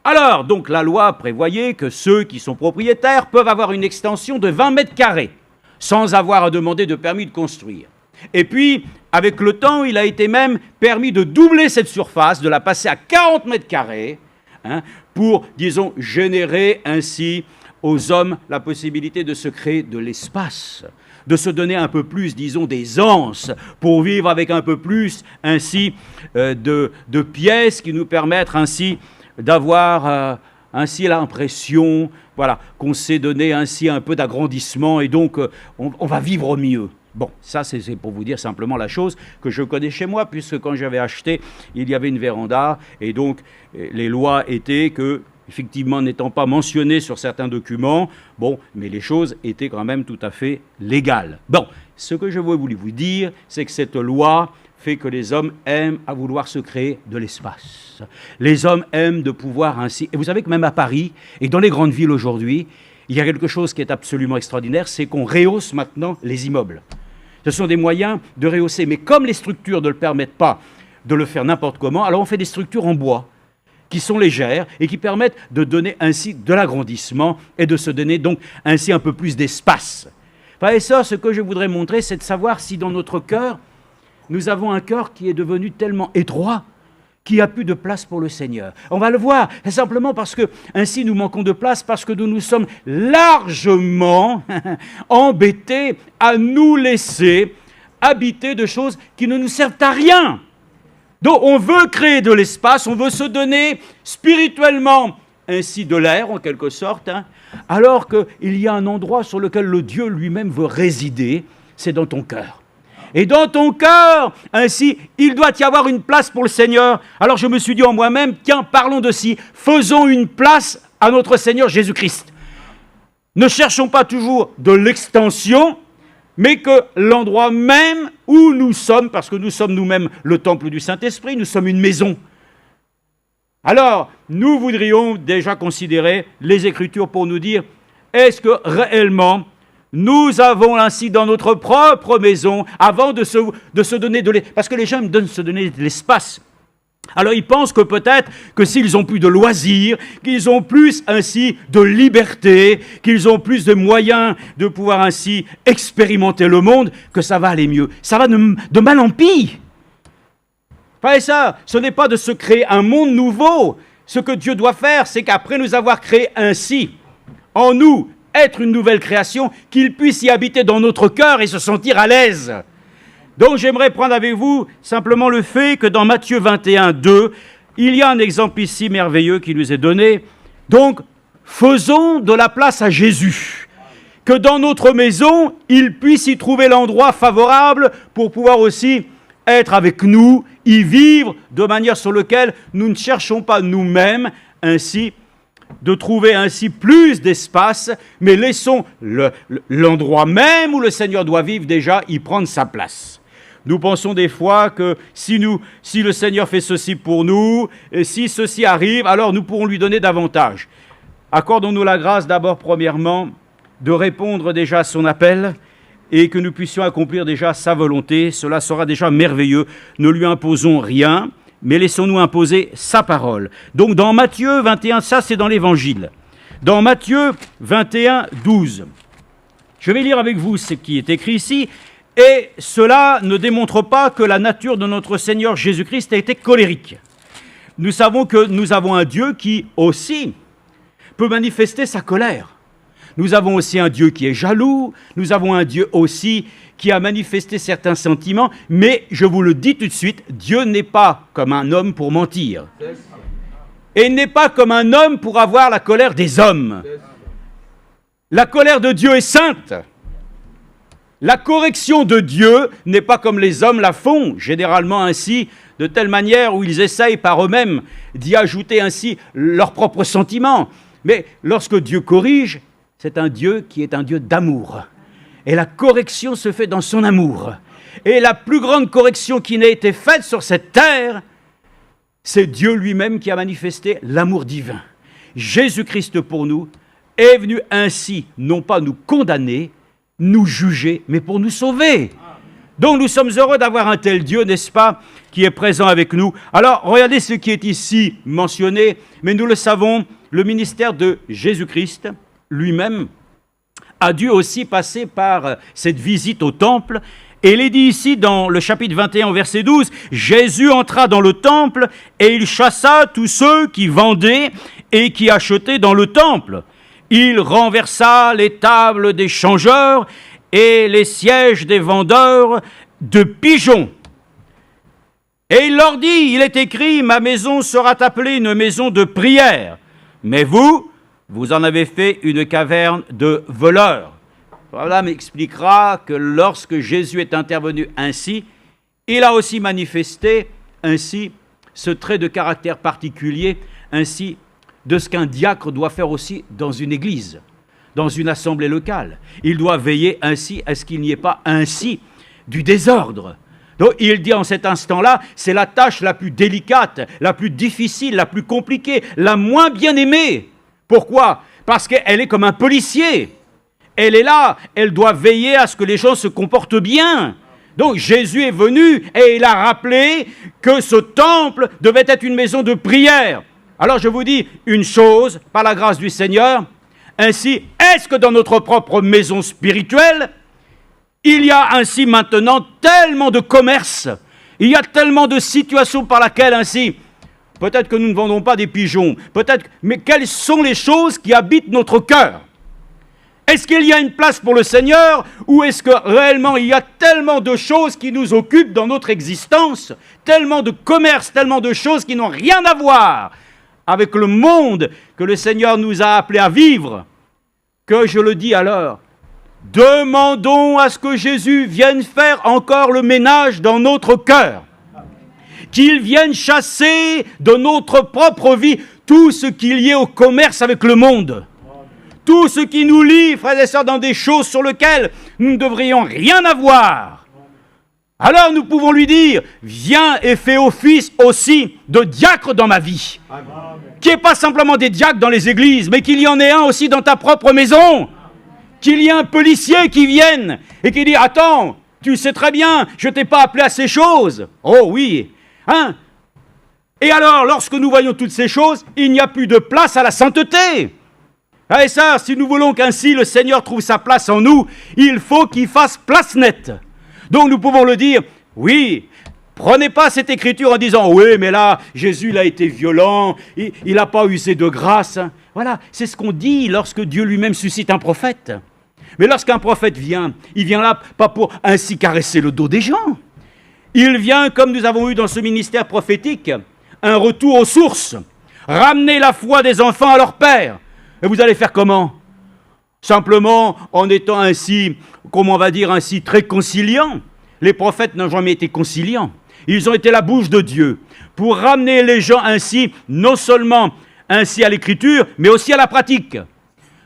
[SPEAKER 2] Alors, donc, la loi prévoyait que ceux qui sont propriétaires peuvent avoir une extension de 20 mètres carrés, sans avoir à demander de permis de construire. Et puis, avec le temps, il a été même permis de doubler cette surface, de la passer à 40 mètres carrés, pour, disons, générer ainsi aux hommes la possibilité de se créer de l'espace, de se donner un peu plus, disons, d'aisance, pour vivre avec un peu plus, ainsi, de pièces qui nous permettent ainsi d'avoir ainsi l'impression, voilà, qu'on s'est donné ainsi un peu d'agrandissement et donc on va vivre mieux. Bon, ça c'est pour vous dire simplement la chose que je connais chez moi, puisque quand j'avais acheté, il y avait une véranda et donc les lois étaient que, effectivement n'étant pas mentionnées sur certains documents, bon, mais les choses étaient quand même tout à fait légales. Bon, ce que je voulais vous dire, c'est que cette loi fait que les hommes aiment à vouloir se créer de l'espace. Les hommes aiment de pouvoir ainsi... Et vous savez que même à Paris, et dans les grandes villes aujourd'hui, il y a quelque chose qui est absolument extraordinaire, c'est qu'on rehausse maintenant les immeubles. Ce sont des moyens de rehausser, mais comme les structures ne le permettent pas de le faire n'importe comment, alors on fait des structures en bois, qui sont légères et qui permettent de donner ainsi de l'agrandissement et de se donner donc ainsi un peu plus d'espace. Et ça, ce que je voudrais montrer, c'est de savoir si dans notre cœur, nous avons un cœur qui est devenu tellement étroit qu'il n'y a plus de place pour le Seigneur. On va le voir, c'est simplement parce que ainsi nous manquons de place, parce que nous sommes largement embêtés à nous laisser habiter de choses qui ne nous servent à rien. Donc on veut créer de l'espace, on veut se donner spirituellement ainsi de l'air en quelque sorte, alors qu'il y a un endroit sur lequel le Dieu lui-même veut résider, c'est dans ton cœur. Et dans ton cœur, ainsi, il doit y avoir une place pour le Seigneur. Alors je me suis dit en moi-même, tiens, parlons de ci, faisons une place à notre Seigneur Jésus-Christ. Ne cherchons pas toujours de l'extension, mais que l'endroit même où nous sommes, parce que nous sommes nous-mêmes le temple du Saint-Esprit, nous sommes une maison. Alors, nous voudrions déjà considérer les Écritures pour nous dire, est-ce que réellement, nous avons ainsi dans notre propre maison, avant de se donner de l'espace, parce que les gens aiment se donner de l'espace. Alors ils pensent que peut-être que s'ils ont plus de loisirs, qu'ils ont plus ainsi de liberté, qu'ils ont plus de moyens de pouvoir ainsi expérimenter le monde, que ça va aller mieux. Ça va de mal en pis. Pas ça, ce n'est pas de se créer un monde nouveau. Ce que Dieu doit faire, c'est qu'après nous avoir créé ainsi, en nous, être une nouvelle création, qu'il puisse y habiter dans notre cœur et se sentir à l'aise. Donc j'aimerais prendre avec vous simplement le fait que dans Matthieu 21, 2, il y a un exemple ici merveilleux qui nous est donné. Donc, faisons de la place à Jésus, que dans notre maison, il puisse y trouver l'endroit favorable pour pouvoir aussi être avec nous, y vivre de manière sur laquelle nous ne cherchons pas nous-mêmes ainsi de trouver ainsi plus d'espace, mais laissons l'endroit même où le Seigneur doit vivre déjà y prendre sa place. Nous pensons des fois que si le Seigneur fait ceci pour nous, et si ceci arrive, alors nous pourrons lui donner davantage. Accordons-nous la grâce d'abord, premièrement, de répondre déjà à son appel et que nous puissions accomplir déjà sa volonté. Cela sera déjà merveilleux. Ne lui imposons rien, mais laissons-nous imposer sa parole. Donc dans Matthieu 21, ça c'est dans l'Évangile. Dans Matthieu 21, 12, je vais lire avec vous ce qui est écrit ici. Et cela ne démontre pas que la nature de notre Seigneur Jésus-Christ a été colérique. Nous savons que nous avons un Dieu qui aussi peut manifester sa colère. Nous avons aussi un Dieu qui est jaloux, nous avons un Dieu aussi qui a manifesté certains sentiments, mais je vous le dis tout de suite, Dieu n'est pas comme un homme pour mentir. Et il n'est pas comme un homme pour avoir la colère des hommes. La colère de Dieu est sainte. La correction de Dieu n'est pas comme les hommes la font, généralement ainsi, de telle manière où ils essayent par eux-mêmes d'y ajouter ainsi leurs propres sentiments. Mais lorsque Dieu corrige, c'est un Dieu qui est un Dieu d'amour. Et la correction se fait dans son amour. Et la plus grande correction qui n'ait été faite sur cette terre, c'est Dieu lui-même qui a manifesté l'amour divin. Jésus-Christ pour nous est venu ainsi, non pas nous condamner, nous juger, mais pour nous sauver. Donc nous sommes heureux d'avoir un tel Dieu, n'est-ce pas, qui est présent avec nous. Alors, regardez ce qui est ici mentionné, mais nous le savons, le ministère de Jésus-Christ lui-même a dû aussi passer par cette visite au temple. Et il est dit ici dans le chapitre 21 au verset 12, « Jésus entra dans le temple et il chassa tous ceux qui vendaient et qui achetaient dans le temple. Il renversa les tables des changeurs et les sièges des vendeurs de pigeons. Et il leur dit, il est écrit, ma maison sera appelée une maison de prière. Mais vous en avez fait une caverne de voleurs. » Voilà m'expliquera que lorsque Jésus est intervenu ainsi, il a aussi manifesté ainsi ce trait de caractère particulier, ainsi de ce qu'un diacre doit faire aussi dans une église, dans une assemblée locale. Il doit veiller ainsi à ce qu'il n'y ait pas ainsi du désordre. Donc il dit en cet instant-là, c'est la tâche la plus délicate, la plus difficile, la plus compliquée, la moins bien aimée. Pourquoi ? Parce qu'elle est comme un policier. Elle est là, elle doit veiller à ce que les gens se comportent bien. Donc Jésus est venu et il a rappelé que ce temple devait être une maison de prière. Alors je vous dis une chose, par la grâce du Seigneur, ainsi, est-ce que dans notre propre maison spirituelle, il y a ainsi maintenant tellement de commerce, il y a tellement de situations par lesquelles ainsi, peut-être que nous ne vendons pas des pigeons, peut-être, mais quelles sont les choses qui habitent notre cœur ? Est-ce qu'il y a une place pour le Seigneur ou est-ce que réellement il y a tellement de choses qui nous occupent dans notre existence, tellement de commerce, tellement de choses qui n'ont rien à voir avec le monde que le Seigneur nous a appelés à vivre, que je le dis alors, demandons à ce que Jésus vienne faire encore le ménage dans notre cœur, qu'il vienne chasser de notre propre vie tout ce qui est lié au commerce avec le monde. Tout ce qui nous lie, frères et sœurs, dans des choses sur lesquelles nous ne devrions rien avoir. alors nous pouvons lui dire, viens et fais office aussi de diacre dans ma vie. Amen. Qu'il n'y ait pas simplement des diacres dans les églises, mais qu'il y en ait un aussi dans ta propre maison. Qu'il y ait un policier qui vienne et qui dit, attends, tu sais très bien, je ne t'ai pas appelé à ces choses. Oh oui, hein? Et alors, lorsque nous voyons toutes ces choses, il n'y a plus de place à la sainteté. Et ça, si nous voulons qu'ainsi le Seigneur trouve sa place en nous, il faut qu'il fasse place nette. Donc nous pouvons le dire, oui, prenez pas cette écriture en disant, oui, mais là, Jésus il a été violent, il n'a pas usé de grâce. Voilà, c'est ce qu'on dit lorsque Dieu lui-même suscite un prophète. Mais lorsqu'un prophète vient, il vient là pas pour ainsi caresser le dos des gens. Il vient, comme nous avons eu dans ce ministère prophétique, un retour aux sources, ramener la foi des enfants à leur père. Et vous allez faire comment ? Simplement en étant ainsi, comment on va dire, ainsi très conciliant. Les prophètes n'ont jamais été conciliants. Ils ont été la bouche de Dieu pour ramener les gens ainsi, non seulement ainsi à l'écriture, mais aussi à la pratique.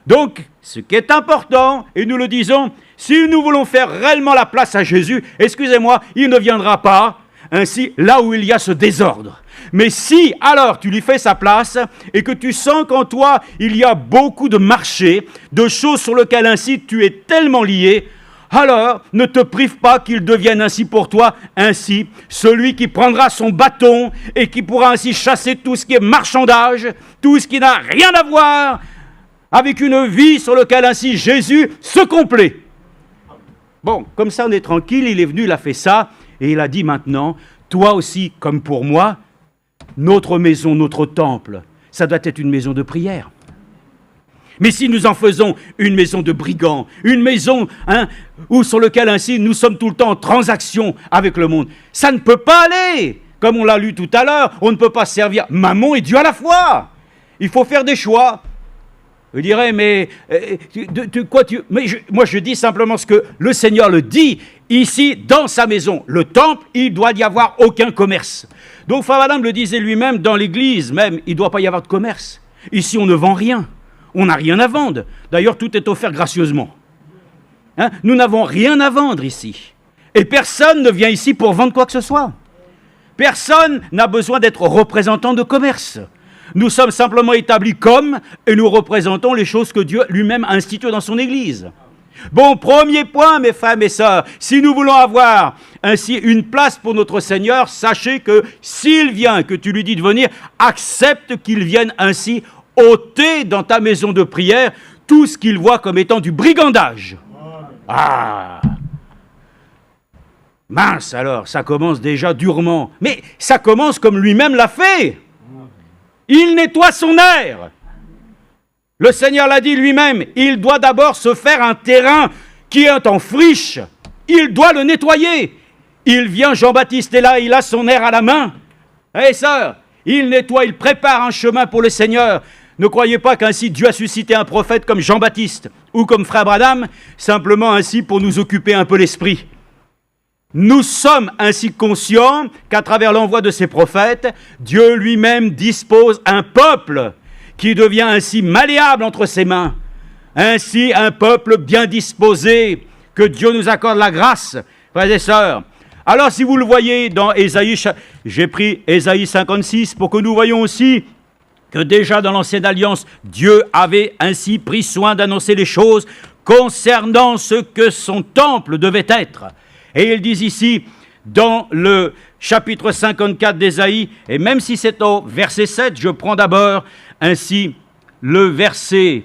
[SPEAKER 2] Donc, ce qui est important, et nous le disons, si nous voulons faire réellement la place à Jésus, excusez-moi, il ne viendra pas ainsi là où il y a ce désordre. Mais si alors tu lui fais sa place et que tu sens qu'en toi il y a beaucoup de marchés, de choses sur lesquelles ainsi tu es tellement lié, alors ne te prive pas qu'il devienne ainsi pour toi ainsi celui qui prendra son bâton et qui pourra ainsi chasser tout ce qui est marchandage, tout ce qui n'a rien à voir avec une vie sur laquelle ainsi Jésus se complaît. Bon, comme ça on est tranquille, il est venu, il a fait ça et il a dit maintenant, toi aussi comme pour moi, notre maison, notre temple, ça doit être une maison de prière. Mais si nous en faisons une maison de brigands, une maison où sur laquelle ainsi nous sommes tout le temps en transaction avec le monde, ça ne peut pas aller. Comme on l'a lu tout à l'heure, on ne peut pas servir Mammon et Dieu à la fois. Il faut faire des choix. Je dirais, mais moi je dis simplement ce que le Seigneur le dit ici dans sa maison. Le temple, il doit y avoir aucun commerce. Donc Frère Madame le disait lui-même dans l'église même, il ne doit pas y avoir de commerce. Ici on ne vend rien, on n'a rien à vendre. D'ailleurs tout est offert gracieusement. Nous n'avons rien à vendre ici. Et personne ne vient ici pour vendre quoi que ce soit. Personne n'a besoin d'être représentant de commerce. Nous sommes simplement établis comme, et nous représentons les choses que Dieu lui-même a instituées dans son Église. Bon, premier point, mes frères, mes sœurs, si nous voulons avoir ainsi une place pour notre Seigneur, sachez que s'il vient, que tu lui dis de venir, accepte qu'il vienne ainsi ôter dans ta maison de prière tout ce qu'il voit comme étant du brigandage. Ah! Mince alors, ça commence déjà durement. Mais ça commence comme lui-même l'a fait. Il nettoie son air. Le Seigneur l'a dit lui-même, il doit d'abord se faire un terrain qui est en friche. Il doit le nettoyer. Il vient, Jean-Baptiste est là, il a son air à la main. Eh sœur, il nettoie, il prépare un chemin pour le Seigneur. Ne croyez pas qu'ainsi Dieu a suscité un prophète comme Jean-Baptiste ou comme Frère Branham, simplement ainsi pour nous occuper un peu l'esprit. Nous sommes ainsi conscients qu'à travers l'envoi de ces prophètes, Dieu lui-même dispose un peuple qui devient ainsi malléable entre ses mains. Ainsi, un peuple bien disposé, que Dieu nous accorde la grâce, frères et sœurs. Alors, si vous le voyez dans Ésaïe, j'ai pris Ésaïe 56 pour que nous voyions aussi que déjà dans l'Ancienne Alliance, Dieu avait ainsi pris soin d'annoncer les choses concernant ce que son temple devait être. Et ils disent ici, dans le chapitre 54 d'Ésaïe, et même si c'est au verset 7, je prends d'abord ainsi le verset,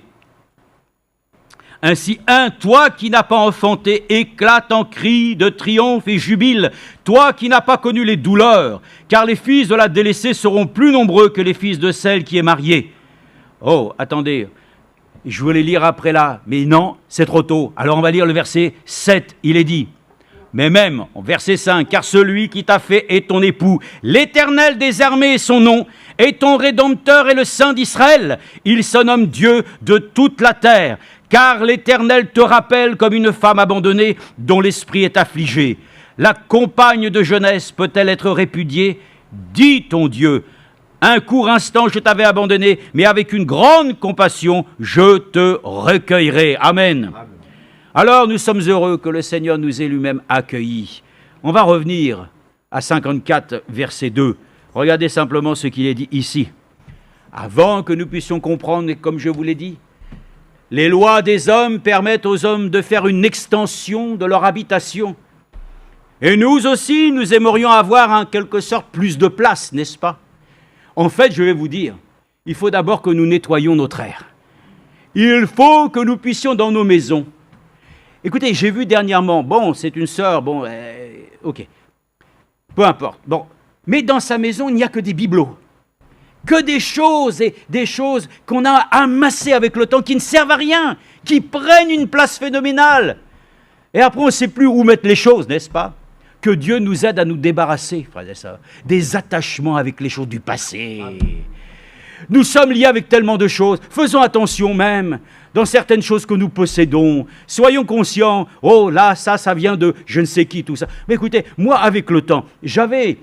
[SPEAKER 2] ainsi, toi qui n'as pas enfanté, éclate en cris de triomphe et jubile, toi qui n'as pas connu les douleurs, car les fils de la délaissée seront plus nombreux que les fils de celle qui est mariée. Oh, attendez, je voulais lire après là, mais non, c'est trop tôt. Alors on va lire le verset 7, il est dit, mais même, en verset 5, car celui qui t'a fait est ton époux, l'Éternel des armées est son nom, et ton Rédempteur est le Saint d'Israël. Il se nomme Dieu de toute la terre, car l'Éternel te rappelle comme une femme abandonnée dont l'esprit est affligé. La compagne de jeunesse peut-elle être répudiée? Dis ton Dieu, un court instant je t'avais abandonné, mais avec une grande compassion je te recueillerai. Amen. Amen. Alors nous sommes heureux que le Seigneur nous ait lui-même accueillis On va revenir à 54, verset 2. Regardez simplement ce qu'il est dit ici. Avant que nous puissions comprendre, comme je vous l'ai dit, les lois des hommes permettent aux hommes de faire une extension de leur habitation. Et nous aussi, nous aimerions avoir en quelque sorte plus de place, n'est-ce pas? En fait, je vais vous dire, il faut d'abord que nous nettoyions notre air. Il faut que nous puissions dans nos maisons. Écoutez, j'ai vu dernièrement, bon, c'est une sœur, bon, ok, peu importe, bon, mais dans sa maison, il n'y a que des bibelots. Que des choses qu'on a amassées avec le temps, qui ne servent à rien, qui prennent une place phénoménale. Et après, on ne sait plus où mettre les choses, n'est-ce pas? Que Dieu nous aide à nous débarrasser, frères et sœurs, des attachements avec les choses du passé. Amen. Nous sommes liés avec tellement de choses. Faisons attention même dans certaines choses que nous possédons. Soyons conscients. Oh là, ça vient de je ne sais qui, tout ça. Mais écoutez, moi, avec le temps, j'avais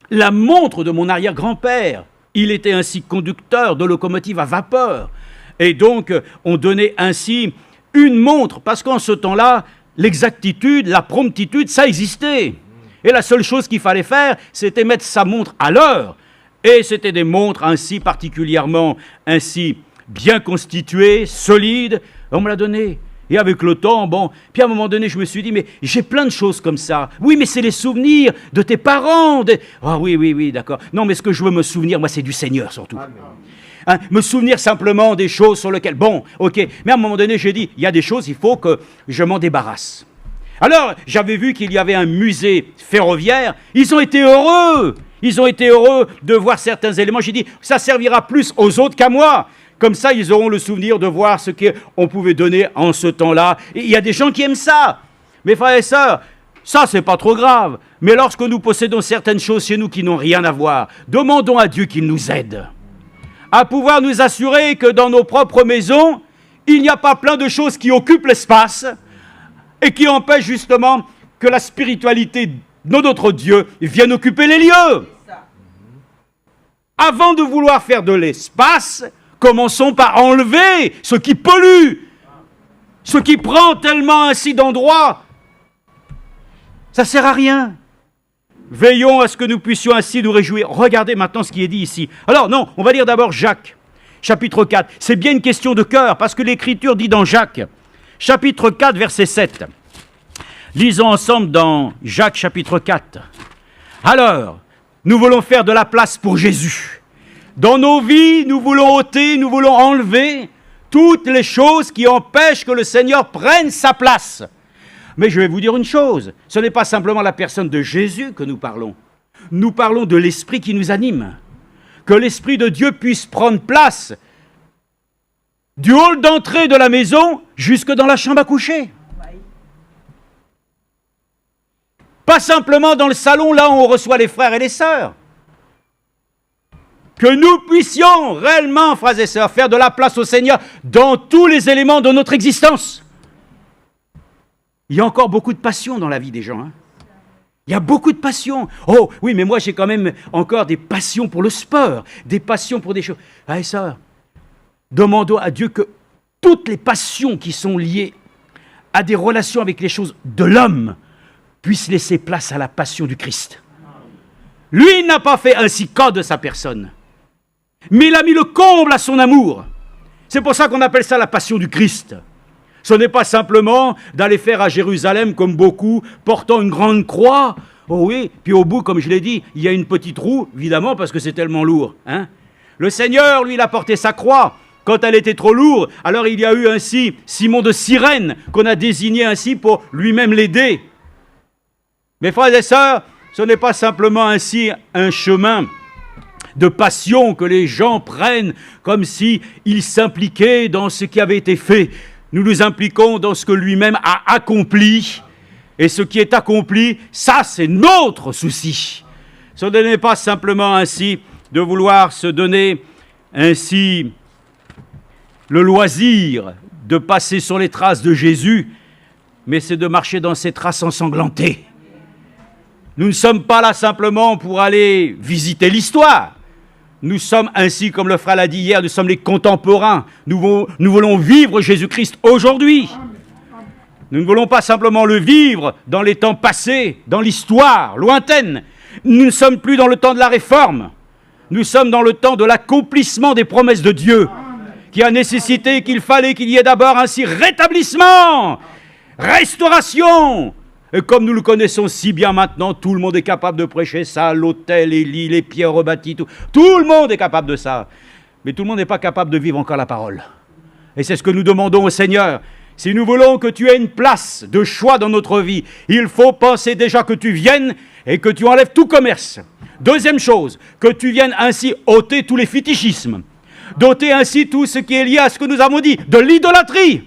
[SPEAKER 2] la montre de mon arrière-grand-père. Il était ainsi conducteur de locomotive à vapeur. Et donc, on donnait ainsi une montre, parce qu'en ce temps-là, l'exactitude, la promptitude, ça existait. Et la seule chose qu'il fallait faire, c'était mettre sa montre à l'heure. Et c'était des montres ainsi particulièrement ainsi bien constituées, solides. On me l'a donné. Et avec le temps, bon, puis à un moment donné, je me suis dit, mais j'ai plein de choses comme ça. Oui, mais c'est les souvenirs de tes parents. Ah oui, d'accord. Non, mais ce que je veux me souvenir, moi, c'est du Seigneur surtout. Hein, me souvenir simplement des choses sur lesquelles... Bon, ok. Mais à un moment donné, j'ai dit, il y a des choses, il faut que je m'en débarrasse. Alors, j'avais vu qu'il y avait un musée ferroviaire. Ils ont été heureux. Ils ont été heureux de voir certains éléments. J'ai dit, ça servira plus aux autres qu'à moi. Comme ça, ils auront le souvenir de voir ce qu'on pouvait donner en ce temps-là. Et il y a des gens qui aiment ça. Mes frères et sœurs, ça, c'est pas trop grave. Mais lorsque nous possédons certaines choses chez nous qui n'ont rien à voir, demandons à Dieu qu'il nous aide à pouvoir nous assurer que dans nos propres maisons, il n'y a pas plein de choses qui occupent l'espace et qui empêchent justement que la spiritualité de notre Dieu vienne occuper les lieux. Avant de vouloir faire de l'espace, commençons par enlever ce qui pollue, ce qui prend tellement ainsi d'endroits. Ça ne sert à rien. Veillons à ce que nous puissions ainsi nous réjouir. Regardez maintenant ce qui est dit ici. Alors non, on va lire d'abord Jacques, chapitre 4. C'est bien une question de cœur, parce que l'Écriture dit dans Jacques, chapitre 4, verset 7. Lisons ensemble dans Jacques, chapitre 4. Alors, nous voulons faire de la place pour Jésus. Dans nos vies, nous voulons ôter, nous voulons enlever toutes les choses qui empêchent que le Seigneur prenne sa place. Mais je vais vous dire une chose, ce n'est pas simplement la personne de Jésus que nous parlons. Nous parlons de l'Esprit qui nous anime. Que l'Esprit de Dieu puisse prendre place du hall d'entrée de la maison jusque dans la chambre à coucher. Pas simplement dans le salon, là où on reçoit les frères et les sœurs. Que nous puissions réellement, frères et sœurs, faire de la place au Seigneur dans tous les éléments de notre existence. Il y a encore beaucoup de passion dans la vie des gens. Hein. Il y a beaucoup de passion. Oh, oui, mais moi, j'ai quand même encore des passions pour le sport, des passions pour des choses. Ah, et ça, demandons à Dieu que toutes les passions qui sont liées à des relations avec les choses de l'homme puissent laisser place à la passion du Christ. Lui, il n'a pas fait ainsi cas de sa personne, mais il a mis le comble à son amour. C'est pour ça qu'on appelle ça la passion du Christ. Ce n'est pas simplement d'aller faire à Jérusalem, comme beaucoup, portant une grande croix. Oh oui, puis au bout, comme je l'ai dit, il y a une petite roue, évidemment, parce que c'est tellement lourd. Hein. Le Seigneur, lui, il a porté sa croix. Quand elle était trop lourde, alors il y a eu ainsi Simon de Cyrène, qu'on a désigné ainsi pour lui-même l'aider. Mes frères et sœurs, ce n'est pas simplement ainsi un chemin de passion que les gens prennent comme s'ils s'impliquaient dans ce qui avait été fait. Nous nous impliquons dans ce que lui-même a accompli. Et ce qui est accompli, ça, c'est notre souci. Ce n'est pas simplement ainsi de vouloir se donner ainsi le loisir de passer sur les traces de Jésus, mais c'est de marcher dans ses traces ensanglantées. Nous ne sommes pas là simplement pour aller visiter l'histoire. Nous sommes ainsi, comme le frère l'a dit hier, nous sommes les contemporains. Nous voulons vivre Jésus-Christ aujourd'hui. Nous ne voulons pas simplement le vivre dans les temps passés, dans l'histoire lointaine. Nous ne sommes plus dans le temps de la réforme. Nous sommes dans le temps de l'accomplissement des promesses de Dieu, qui a nécessité qu'il fallait qu'il y ait d'abord ainsi rétablissement, restauration. Et comme nous le connaissons si bien maintenant, tout le monde est capable de prêcher ça, l'autel, les lits, les pierres rebâties, tout le monde est capable de ça. Mais tout le monde n'est pas capable de vivre encore la parole. Et c'est ce que nous demandons au Seigneur. Si nous voulons que tu aies une place de choix dans notre vie, il faut penser déjà que tu viennes et que tu enlèves tout commerce. Deuxième chose, que tu viennes ainsi ôter tous les fétichismes, d'ôter ainsi tout ce qui est lié à ce que nous avons dit, de l'idolâtrie.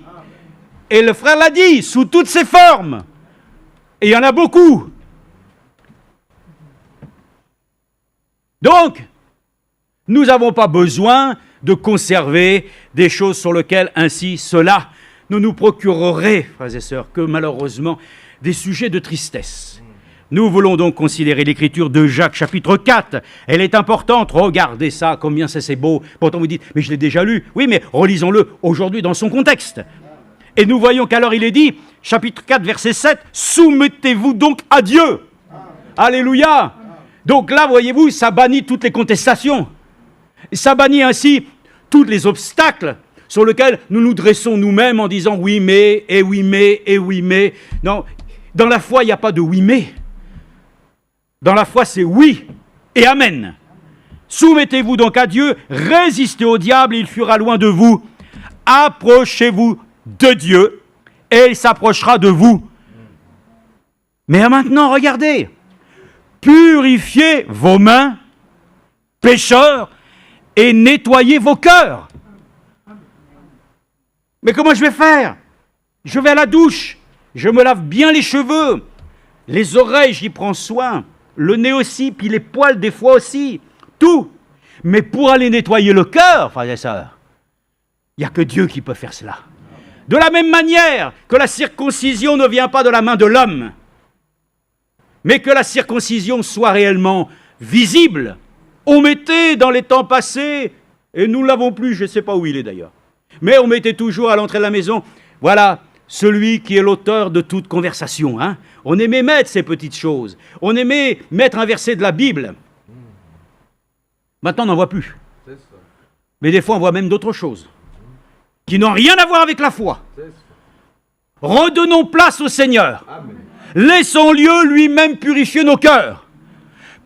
[SPEAKER 2] Et le frère l'a dit, sous toutes ses formes. Et il y en a beaucoup. Donc, nous n'avons pas besoin de conserver des choses sur lesquelles ainsi cela ne nous procurerait, frères et sœurs, que malheureusement des sujets de tristesse. Nous voulons donc considérer l'écriture de Jacques, chapitre 4. Elle est importante. Regardez ça, combien c'est beau. Pourtant vous dites, mais je l'ai déjà lu. Oui, mais relisons-le aujourd'hui dans son contexte. Et nous voyons qu'alors il est dit, chapitre 4, verset 7, « Soumettez-vous donc à Dieu. » Alléluia. Donc là, voyez-vous, ça bannit toutes les contestations. Ça bannit ainsi tous les obstacles sur lesquels nous nous dressons nous-mêmes en disant « oui, mais, et oui, mais, et oui, mais ». Non, dans la foi, il n'y a pas de « oui, mais ». Dans la foi, c'est « oui » et « amen ». Soumettez-vous donc à Dieu, résistez au diable, il fuira loin de vous. Approchez-vous de Dieu et il s'approchera de vous. Mais maintenant, regardez. Purifiez vos mains, pécheurs, et nettoyez vos cœurs. Mais comment je vais faire? Je vais à la douche, je me lave bien les cheveux, les oreilles, j'y prends soin, le nez aussi, puis les poils des fois aussi, tout. Mais pour aller nettoyer le cœur, frères et sœurs, il n'y a que Dieu qui peut faire cela. De la même manière que la circoncision ne vient pas de la main de l'homme, mais que la circoncision soit réellement visible. On mettait dans les temps passés, et nous ne l'avons plus, je ne sais pas où il est d'ailleurs, mais on mettait toujours à l'entrée de la maison, voilà, celui qui est l'auteur de toute conversation. Hein. On aimait mettre ces petites choses, on aimait mettre un verset de la Bible. Maintenant, on n'en voit plus. Mais des fois, on voit même d'autres choses qui n'ont rien à voir avec la foi. Redonnons place au Seigneur. Amen. Laissons-le lui-même purifier nos cœurs.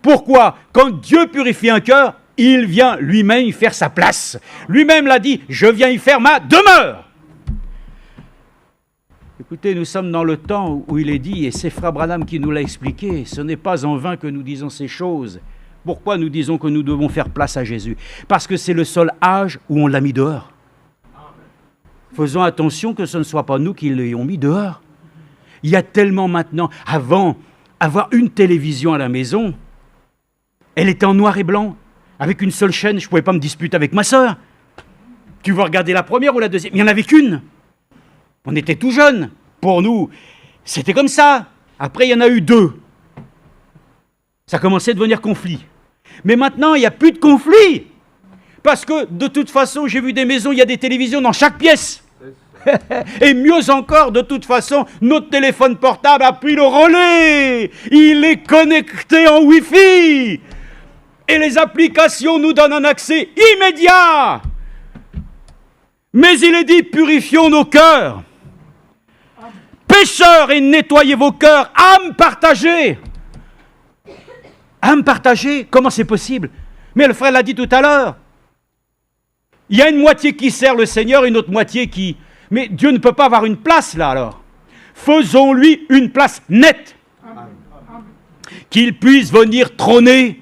[SPEAKER 2] Pourquoi? Quand Dieu purifie un cœur, il vient lui-même y faire sa place. Lui-même l'a dit, je viens y faire ma demeure. Écoutez, nous sommes dans le temps où il est dit, et c'est Frère Branham qui nous l'a expliqué, ce n'est pas en vain que nous disons ces choses. Pourquoi nous disons que nous devons faire place à Jésus? Parce que c'est le seul âge où on l'a mis dehors. Faisons attention que ce ne soit pas nous qui l'ayons mis dehors. Il y a tellement maintenant, avant, avoir une télévision à la maison, elle était en noir et blanc, avec une seule chaîne, je ne pouvais pas me disputer avec ma sœur. Tu veux regarder la première ou la deuxième? Il n'y en avait qu'une. On était tout jeunes. Pour nous, c'était comme ça. Après, il y en a eu deux. Ça commençait à devenir conflit. Mais maintenant, il n'y a plus de conflit. Parce que, de toute façon, j'ai vu des maisons, il y a des télévisions dans chaque pièce. Et mieux encore, de toute façon, notre téléphone portable a pris le relais. Il est connecté en Wi-Fi. Et les applications nous donnent un accès immédiat. Mais il est dit, purifions nos cœurs. Pécheurs, et nettoyez vos cœurs. Âme partagée. Âme partagée, comment c'est possible? Mais le frère l'a dit tout à l'heure. Il y a une moitié qui sert le Seigneur, une autre moitié qui... Mais Dieu ne peut pas avoir une place là alors. Faisons-lui une place nette. Qu'il puisse venir trôner.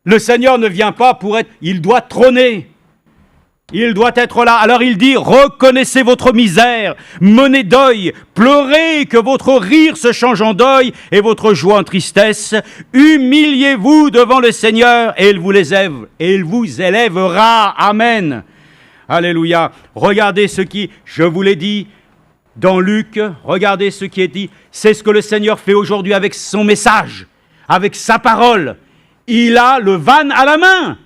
[SPEAKER 2] Le Seigneur ne vient pas pour être... Il doit trôner. Il doit être là. Alors il dit, reconnaissez votre misère, menez deuil, pleurez, que votre rire se change en deuil et votre joie en tristesse. Humiliez-vous devant le Seigneur et il vous élèvera. Amen. Alléluia. Regardez ce qui, je vous l'ai dit dans Luc, regardez ce qui est dit. C'est ce que le Seigneur fait aujourd'hui avec son message, avec sa parole. Il a le van à la main.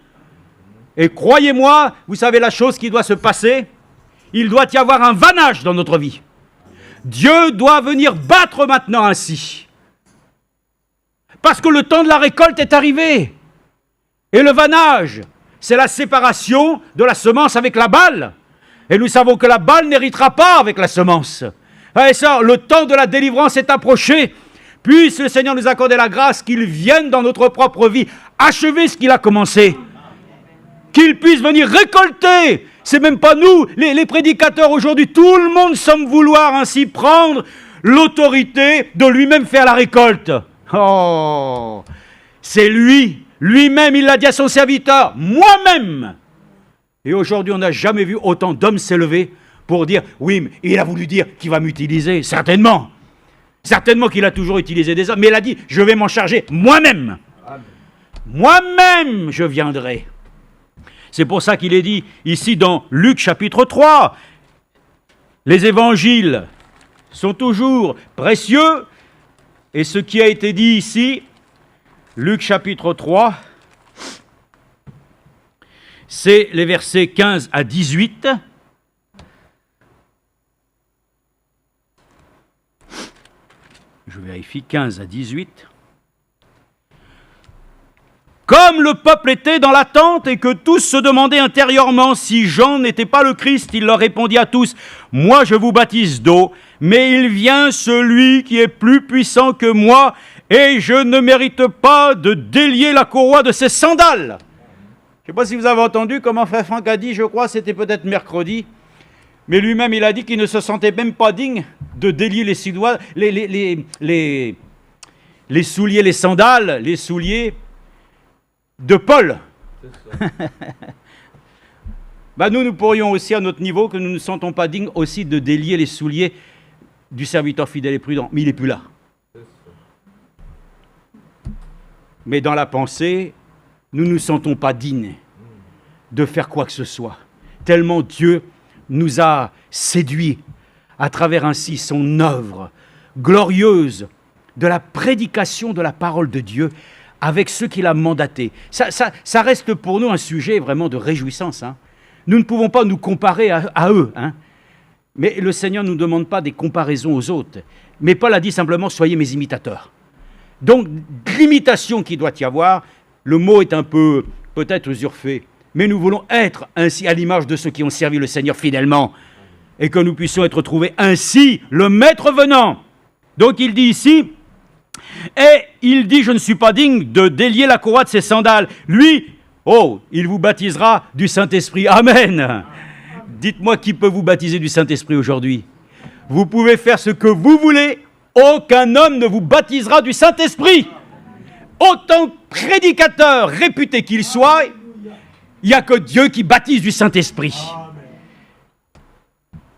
[SPEAKER 2] Et croyez-moi, vous savez la chose qui doit se passer? Il doit y avoir un vannage dans notre vie. Dieu doit venir battre maintenant ainsi. Parce que le temps de la récolte est arrivé. Et le vanage, c'est la séparation de la semence avec la balle. Et nous savons que la balle n'héritera pas avec la semence. Et ça, le temps de la délivrance est approché. Puisse le Seigneur nous accorder la grâce qu'il vienne dans notre propre vie achever ce qu'il a commencé. Qu'il puisse venir récolter. C'est même pas nous, les prédicateurs aujourd'hui. Tout le monde semble vouloir ainsi prendre l'autorité de lui-même faire la récolte. Oh, c'est lui-même, il l'a dit à son serviteur, moi-même. Et aujourd'hui, on n'a jamais vu autant d'hommes s'élever pour dire, oui, mais il a voulu dire qu'il va m'utiliser, certainement. Certainement qu'il a toujours utilisé des hommes, mais il a dit, je vais m'en charger moi-même. Moi-même, je viendrai. C'est pour ça qu'il est dit ici dans Luc chapitre 3, les évangiles sont toujours précieux, et ce qui a été dit ici, Luc chapitre 3, c'est les versets 15 à 18. Je vérifie, 15 à 18. Comme le peuple était dans l'attente et que tous se demandaient intérieurement si Jean n'était pas le Christ, il leur répondit à tous, « Moi je vous baptise d'eau, mais il vient celui qui est plus puissant que moi, et je ne mérite pas de délier la courroie de ses sandales. » Je ne sais pas si vous avez entendu comment frère Franck a dit, je crois, c'était peut-être mercredi, mais lui-même il a dit qu'il ne se sentait même pas digne de délier les souliers, les sandales, les souliers de Paul. Nous pourrions aussi à notre niveau que nous ne nous sentons pas dignes aussi de délier les souliers du serviteur fidèle et prudent, mais il n'est plus là. Mais dans la pensée, nous ne nous sentons pas dignes de faire quoi que ce soit, tellement Dieu nous a séduits à travers ainsi son œuvre glorieuse de la prédication de la parole de Dieu avec ceux qu'il a mandatés. Ça reste pour nous un sujet vraiment de réjouissance. Nous ne pouvons pas nous comparer à eux. Mais le Seigneur ne nous demande pas des comparaisons aux autres. Mais Paul a dit simplement « Soyez mes imitateurs ». Donc, l'imitation qu'il doit y avoir, le mot est un peu peut-être usurpé, mais nous voulons être ainsi à l'image de ceux qui ont servi le Seigneur fidèlement et que nous puissions être trouvés ainsi, le Maître venant. Donc il dit ici, et il dit, je ne suis pas digne de délier la courroie de ses sandales. Lui, il vous baptisera du Saint-Esprit. Amen. Dites-moi qui peut vous baptiser du Saint-Esprit aujourd'hui. Vous pouvez faire ce que vous voulez, aucun homme ne vous baptisera du Saint-Esprit. Autant prédicateur réputé qu'il soit, il n'y a que Dieu qui baptise du Saint-Esprit.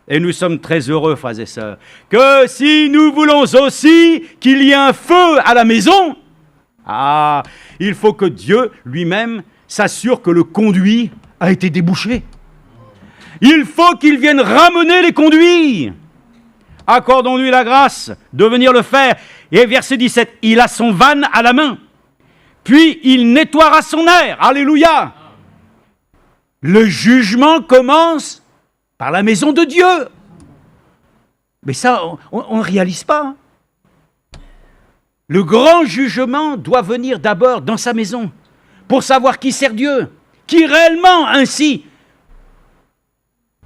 [SPEAKER 2] Et nous sommes très heureux, frères et sœurs, que si nous voulons aussi qu'il y ait un feu à la maison, il faut que Dieu lui-même s'assure que le conduit a été débouché. Il faut qu'il vienne ramener les conduits. Accordons-lui la grâce de venir le faire. Et verset 17, il a son vanne à la main, puis il nettoiera son air. Alléluia. Le jugement commence par la maison de Dieu. Mais ça, on ne réalise pas. Le grand jugement doit venir d'abord dans sa maison, pour savoir qui sert Dieu, qui réellement ainsi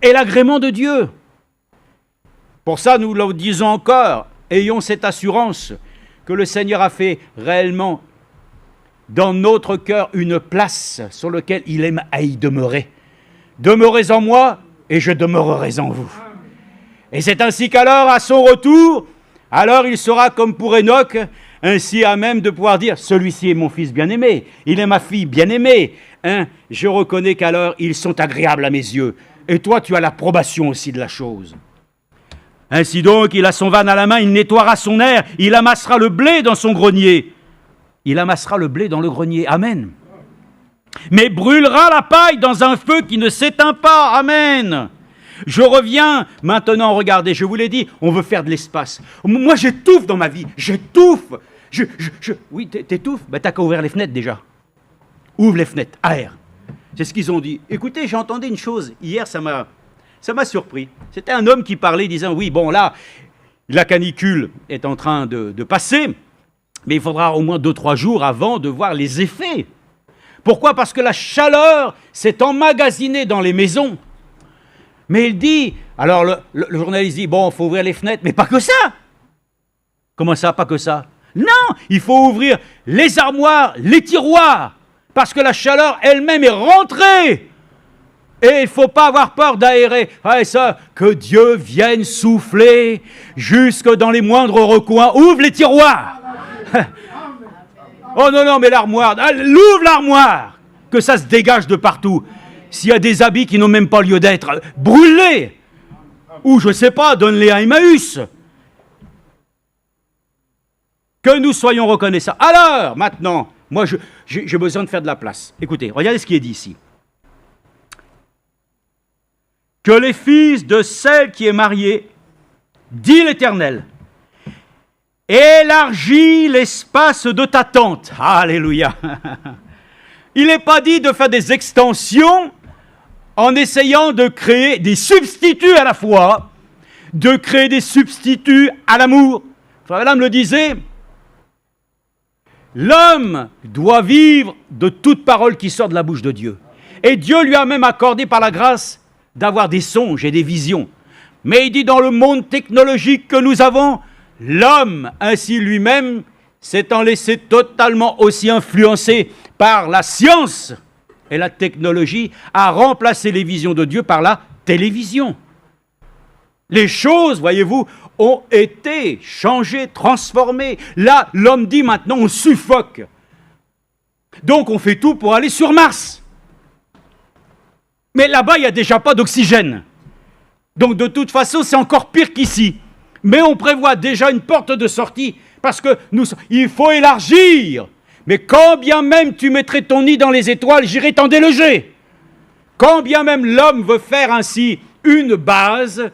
[SPEAKER 2] est l'agrément de Dieu. Pour ça, nous le disons encore, ayons cette assurance que le Seigneur a fait réellement dans notre cœur une place sur laquelle il aime à y demeurer. Demeurez en moi et je demeurerai en vous. Et c'est ainsi qu'alors, à son retour, alors il sera comme pour Enoch, ainsi à même de pouvoir dire, celui-ci est mon fils bien-aimé, il est ma fille bien-aimée. Je reconnais qu'alors ils sont agréables à mes yeux. Et toi, tu as l'approbation aussi de la chose. Ainsi donc, il a son vanne à la main, il nettoiera son air, il amassera le blé dans son grenier. Il amassera le blé dans le grenier. Amen. Mais brûlera la paille dans un feu qui ne s'éteint pas. Amen. Je reviens maintenant, regardez, je vous l'ai dit, on veut faire de l'espace. Moi, j'étouffe dans ma vie, j'étouffe. Oui, t'étouffes, t'as qu'à ouvrir les fenêtres déjà. Ouvre les fenêtres, aère. C'est ce qu'ils ont dit. Écoutez, j'ai entendu une chose, hier, ça m'a surpris. C'était un homme qui parlait, disant, oui, bon là, La canicule est en train de passer, mais il faudra au moins 2-3 jours avant de voir les effets. Pourquoi? Parce que la chaleur s'est emmagasinée dans les maisons. Mais il dit, alors le journaliste dit, bon, il faut ouvrir les fenêtres, mais pas que ça. Comment ça, pas que ça? Non, il faut ouvrir les armoires, les tiroirs, parce que la chaleur elle-même est rentrée. Et il ne faut pas avoir peur d'aérer. Ah, et ça, que Dieu vienne souffler jusque dans les moindres recoins. Ouvre les tiroirs. Oh non, mais l'armoire, l'ouvre l'armoire, que ça se dégage de partout. S'il y a des habits qui n'ont même pas lieu d'être, brûle-les. Ou je ne sais pas, donne-les à Emmaüs. Que nous soyons reconnaissants. Alors, maintenant, moi j'ai besoin de faire de la place. Écoutez, regardez ce qui est dit ici. Que les fils de celle qui est mariée, dit l'Éternel, élargis l'espace de ta tente. Alléluia. Il n'est pas dit de faire des extensions en essayant de créer des substituts à la foi, de créer des substituts à l'amour. Madame le disait, l'homme doit vivre de toute parole qui sort de la bouche de Dieu. Et Dieu lui a même accordé par la grâce d'avoir des songes et des visions. Mais il dit, dans le monde technologique que nous avons, l'homme, ainsi lui-même, s'étant laissé totalement aussi influencer par la science et la technologie, a remplacé les visions de Dieu par la télévision. Les choses, voyez-vous, ont été changées, transformées. Là, l'homme dit maintenant, on suffoque. Donc on fait tout pour aller sur Mars. Mais là-bas, il n'y a déjà pas d'oxygène. Donc de toute façon, c'est encore pire qu'ici. Mais on prévoit déjà une porte de sortie, parce que il faut élargir. Mais quand bien même tu mettrais ton nid dans les étoiles, j'irai t'en déloger. Quand bien même l'homme veut faire ainsi une base,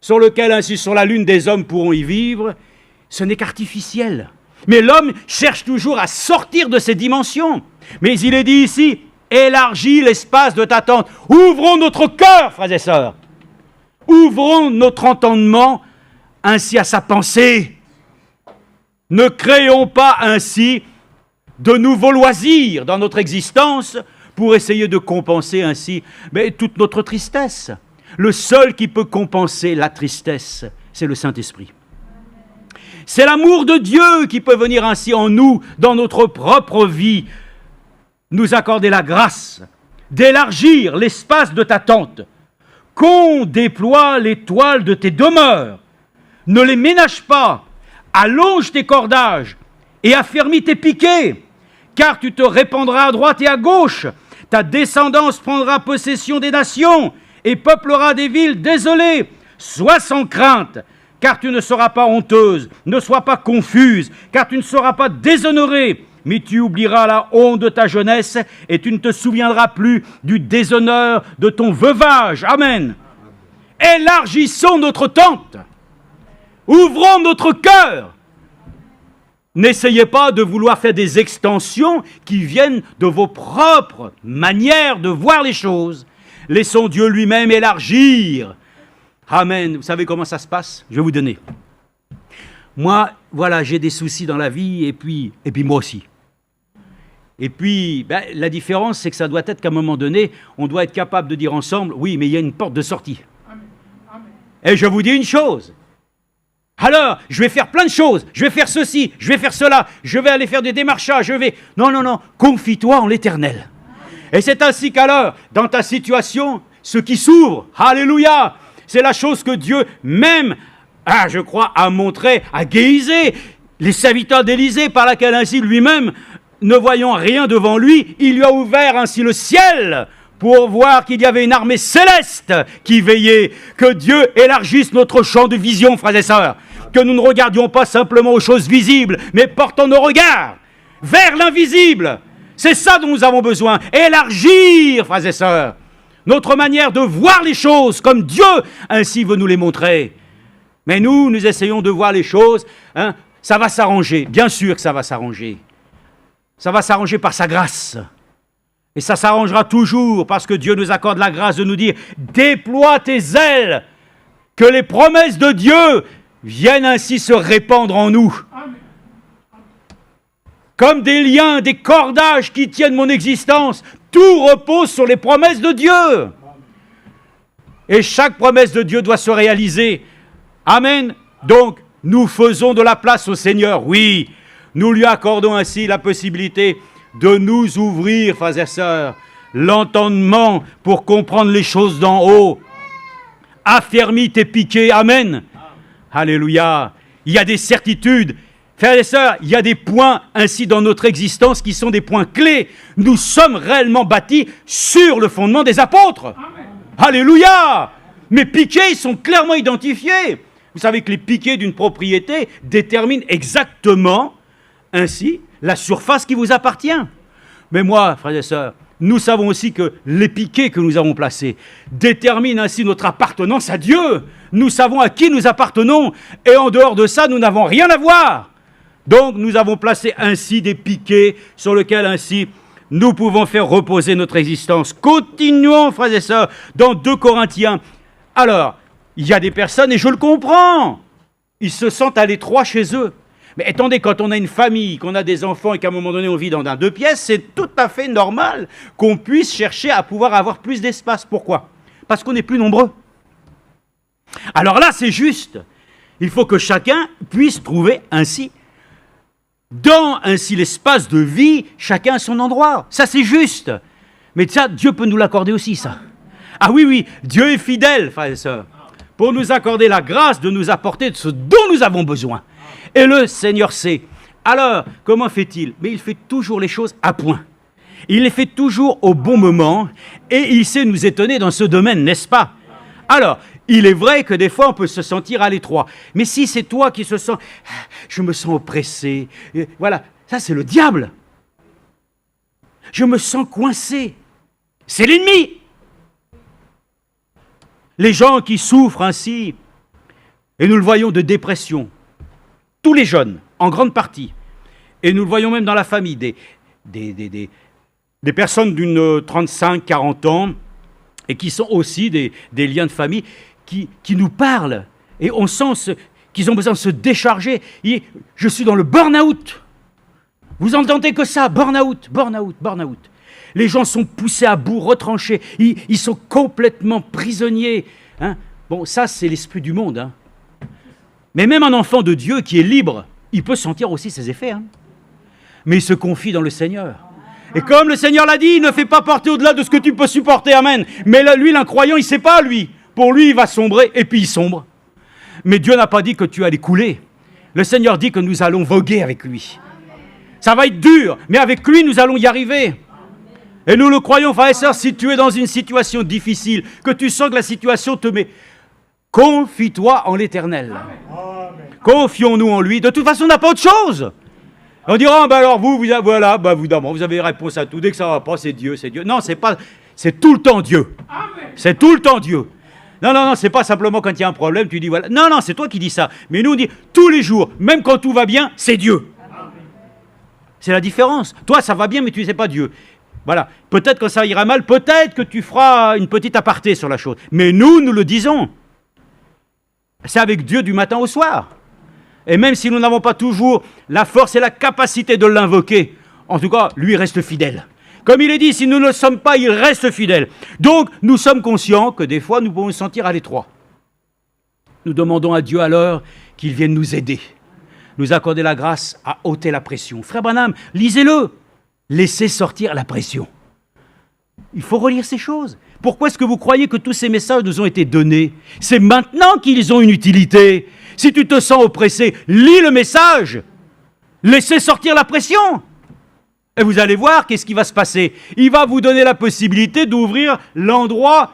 [SPEAKER 2] sur laquelle ainsi sur la lune des hommes pourront y vivre, ce n'est qu'artificiel. Mais l'homme cherche toujours à sortir de ces dimensions. Mais il est dit ici, élargis l'espace de ta tente. Ouvrons notre cœur, frères et sœurs. Ouvrons notre entendement ainsi à sa pensée. Ne créons pas ainsi de nouveaux loisirs dans notre existence pour essayer de compenser ainsi toute notre tristesse. Le seul qui peut compenser la tristesse, c'est le Saint-Esprit. C'est l'amour de Dieu qui peut venir ainsi en nous, dans notre propre vie, nous accorder la grâce d'élargir l'espace de ta tente, qu'on déploie les toiles de tes demeures. Ne les ménage pas, allonge tes cordages et affermis tes piquets, car tu te répandras à droite et à gauche. Ta descendance prendra possession des nations et peuplera des villes désolées. Sois sans crainte, car tu ne seras pas honteuse. Ne sois pas confuse, car tu ne seras pas déshonorée. Mais tu oublieras la honte de ta jeunesse et tu ne te souviendras plus du déshonneur de ton veuvage. Amen. Élargissons notre tente. Ouvrons notre cœur. N'essayez pas de vouloir faire des extensions qui viennent de vos propres manières de voir les choses. Laissons Dieu lui-même élargir. Amen. Vous savez comment ça se passe? Je vais vous donner. Moi, voilà, j'ai des soucis dans la vie et puis moi aussi. Et puis, la différence, c'est que ça doit être qu'à un moment donné, on doit être capable de dire ensemble, oui, mais il y a une porte de sortie. Amen. Et je vous dis une chose. Alors, je vais faire plein de choses, je vais faire ceci, je vais faire cela, je vais aller faire des démarchages, Non, confie-toi en l'Éternel. Et c'est ainsi qu'alors, dans ta situation, ce qui s'ouvre, alléluia, c'est la chose que Dieu même, je crois, a montré à Géisée, les serviteurs d'Élysée, par laquelle ainsi lui-même, ne voyant rien devant lui, il lui a ouvert ainsi le ciel pour voir qu'il y avait une armée céleste qui veillait, que Dieu élargisse notre champ de vision, frères et sœurs, que nous ne regardions pas simplement aux choses visibles, mais portons nos regards vers l'invisible. C'est ça dont nous avons besoin, élargir, frères et sœurs, notre manière de voir les choses comme Dieu ainsi veut nous les montrer. Mais nous essayons de voir les choses, ça va s'arranger, bien sûr que ça va s'arranger. Ça va s'arranger par sa grâce. Et ça s'arrangera toujours parce que Dieu nous accorde la grâce de nous dire « Déploie tes ailes, que les promesses de Dieu viennent ainsi se répandre en nous. Comme des liens, des cordages qui tiennent mon existence. Tout repose sur les promesses de Dieu. Et chaque promesse de Dieu doit se réaliser. Amen. Donc, nous faisons de la place au Seigneur. Oui, nous lui accordons ainsi la possibilité de nous ouvrir, frères et sœurs, l'entendement pour comprendre les choses d'en haut. Affermis tes piquets. Amen. Alléluia. Il y a des certitudes. Frères et sœurs, il y a des points ainsi dans notre existence qui sont des points clés. Nous sommes réellement bâtis sur le fondement des apôtres. Amen. Alléluia. Mes piquets, ils sont clairement identifiés. Vous savez que les piquets d'une propriété déterminent exactement ainsi la surface qui vous appartient. Mais moi, frères et sœurs, nous savons aussi que les piquets que nous avons placés déterminent ainsi notre appartenance à Dieu. Nous savons à qui nous appartenons et en dehors de ça, nous n'avons rien à voir. Donc, nous avons placé ainsi des piquets sur lesquels ainsi nous pouvons faire reposer notre existence. Continuons, frères et sœurs, dans 2 Corinthiens. Alors, il y a des personnes, et je le comprends, ils se sentent à l'étroit chez eux. Mais attendez, quand on a une famille, qu'on a des enfants et qu'à un moment donné on vit dans 2 pièces, c'est tout à fait normal qu'on puisse chercher à pouvoir avoir plus d'espace. Pourquoi ? Parce qu'on est plus nombreux. Alors là, c'est juste. Il faut que chacun puisse trouver ainsi, dans ainsi l'espace de vie, chacun à son endroit. Ça, c'est juste. Mais ça, Dieu peut nous l'accorder aussi, ça. Ah oui, Dieu est fidèle, frères et sœurs, pour nous accorder la grâce de nous apporter de ce dont nous avons besoin. Et le Seigneur sait. Alors, comment fait-il ? Mais il fait toujours les choses à point. Il les fait toujours au bon moment et il sait nous étonner dans ce domaine, n'est-ce pas ? Alors, il est vrai que des fois, on peut se sentir à l'étroit. Mais si c'est toi qui se sens... Je me sens oppressé. Voilà, ça c'est le diable. Je me sens coincé. C'est l'ennemi. Les gens qui souffrent ainsi, et nous le voyons de dépression, tous les jeunes, en grande partie, et nous le voyons même dans la famille, des personnes d'une 35-40 ans, et qui sont aussi des liens de famille, qui nous parlent, et on sent qu'ils ont besoin de se décharger. Je suis dans le burn-out. Vous entendez que ça, burn-out. Les gens sont poussés à bout, retranchés, ils sont complètement prisonniers. Hein. Bon, ça c'est l'esprit du monde. Hein. Mais même un enfant de Dieu qui est libre, il peut sentir aussi ses effets. Hein. Mais il se confie dans le Seigneur. Et comme le Seigneur l'a dit, il ne fait pas porter au-delà de ce que tu peux supporter, amen. Mais là, lui, l'incroyant, il ne sait pas, lui. Pour lui, il va sombrer, et puis il sombre. Mais Dieu n'a pas dit que tu allais couler. Le Seigneur dit que nous allons voguer avec lui. Ça va être dur, mais avec lui, nous allons y arriver. Et nous le croyons, frères et sœurs, si tu es dans une situation difficile, que tu sens que la situation te met... Confie-toi en l'Éternel. Confions-nous en lui. De toute façon, on n'a pas autre chose. On dira, alors vous avez réponse à tout. Dès que ça ne va pas, c'est Dieu. Non, c'est tout le temps Dieu. C'est tout le temps Dieu. Non, c'est pas simplement quand il y a un problème, tu dis voilà. Non, c'est toi qui dis ça. Mais nous, on dit tous les jours, même quand tout va bien, c'est Dieu. C'est la différence. Toi, ça va bien, mais tu ne sais pas Dieu. Voilà. Peut-être que ça ira mal, peut-être que tu feras une petite aparté sur la chose. Mais nous le disons. C'est avec Dieu du matin au soir. Et même si nous n'avons pas toujours la force et la capacité de l'invoquer, en tout cas, lui reste fidèle. Comme il est dit, si nous ne le sommes pas, il reste fidèle. Donc, nous sommes conscients que des fois, nous pouvons nous sentir à l'étroit. Nous demandons à Dieu alors qu'il vienne nous aider, nous accorder la grâce à ôter la pression. Frère Branham, lisez-le. Laissez sortir la pression. Il faut relire ces choses. Pourquoi est-ce que vous croyez que tous ces messages nous ont été donnés ? C'est maintenant qu'ils ont une utilité. Si tu te sens oppressé, lis le message. Laissez sortir la pression. Et vous allez voir qu'est-ce qui va se passer. Il va vous donner la possibilité d'ouvrir l'endroit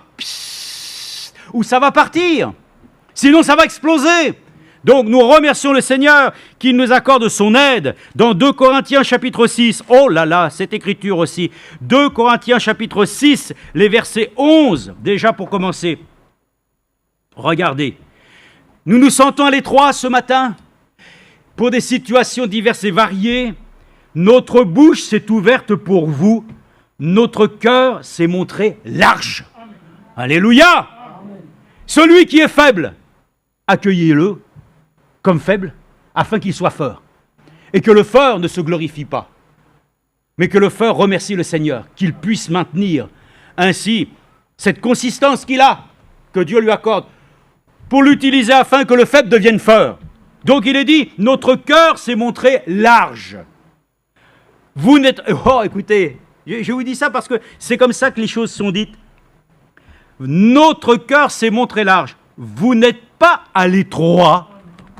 [SPEAKER 2] où ça va partir. Sinon, ça va exploser. Donc, nous remercions le Seigneur qu'il nous accorde son aide. Dans 2 Corinthiens chapitre 6, oh là là, cette écriture aussi. 2 Corinthiens chapitre 6, les versets 11, déjà pour commencer. Regardez. Nous nous sentons à l'étroit ce matin pour des situations diverses et variées. Notre bouche s'est ouverte pour vous. Notre cœur s'est montré large. Alléluia. Celui qui est faible, accueillez-le. comme faible, afin qu'il soit fort. Et que le fort ne se glorifie pas, mais que le fort remercie le Seigneur, qu'il puisse maintenir ainsi cette consistance qu'il a, que Dieu lui accorde, pour l'utiliser afin que le faible devienne fort. Donc il est dit, notre cœur s'est montré large. Vous n'êtes... Oh, écoutez, je vous dis ça parce que c'est comme ça que les choses sont dites. Notre cœur s'est montré large. Vous n'êtes pas à l'étroit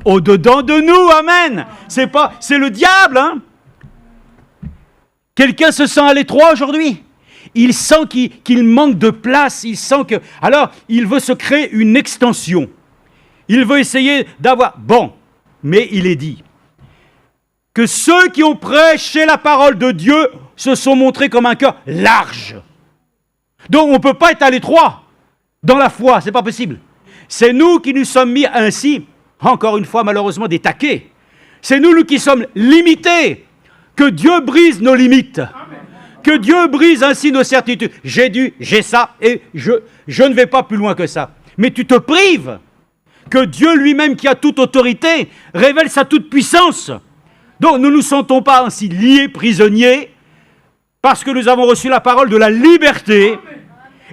[SPEAKER 2] au-dedans de nous, amen. C'est le diable, hein. Quelqu'un se sent à l'étroit aujourd'hui. Il sent qu'il manque de place, il sent que... Alors, il veut se créer une extension. Il veut essayer d'avoir... Bon, mais il est dit que ceux qui ont prêché la parole de Dieu se sont montrés comme un cœur large. Donc, on ne peut pas être à l'étroit dans la foi, c'est pas possible. C'est nous qui nous sommes mis ainsi, encore une fois, malheureusement, des taquets. C'est nous qui sommes limités. Que Dieu brise nos limites. Que Dieu brise ainsi nos certitudes. J'ai ça, et je ne vais pas plus loin que ça. Mais tu te prives que Dieu lui-même, qui a toute autorité, révèle sa toute-puissance. Donc, nous ne nous sentons pas ainsi liés, prisonniers, parce que nous avons reçu la parole de la liberté.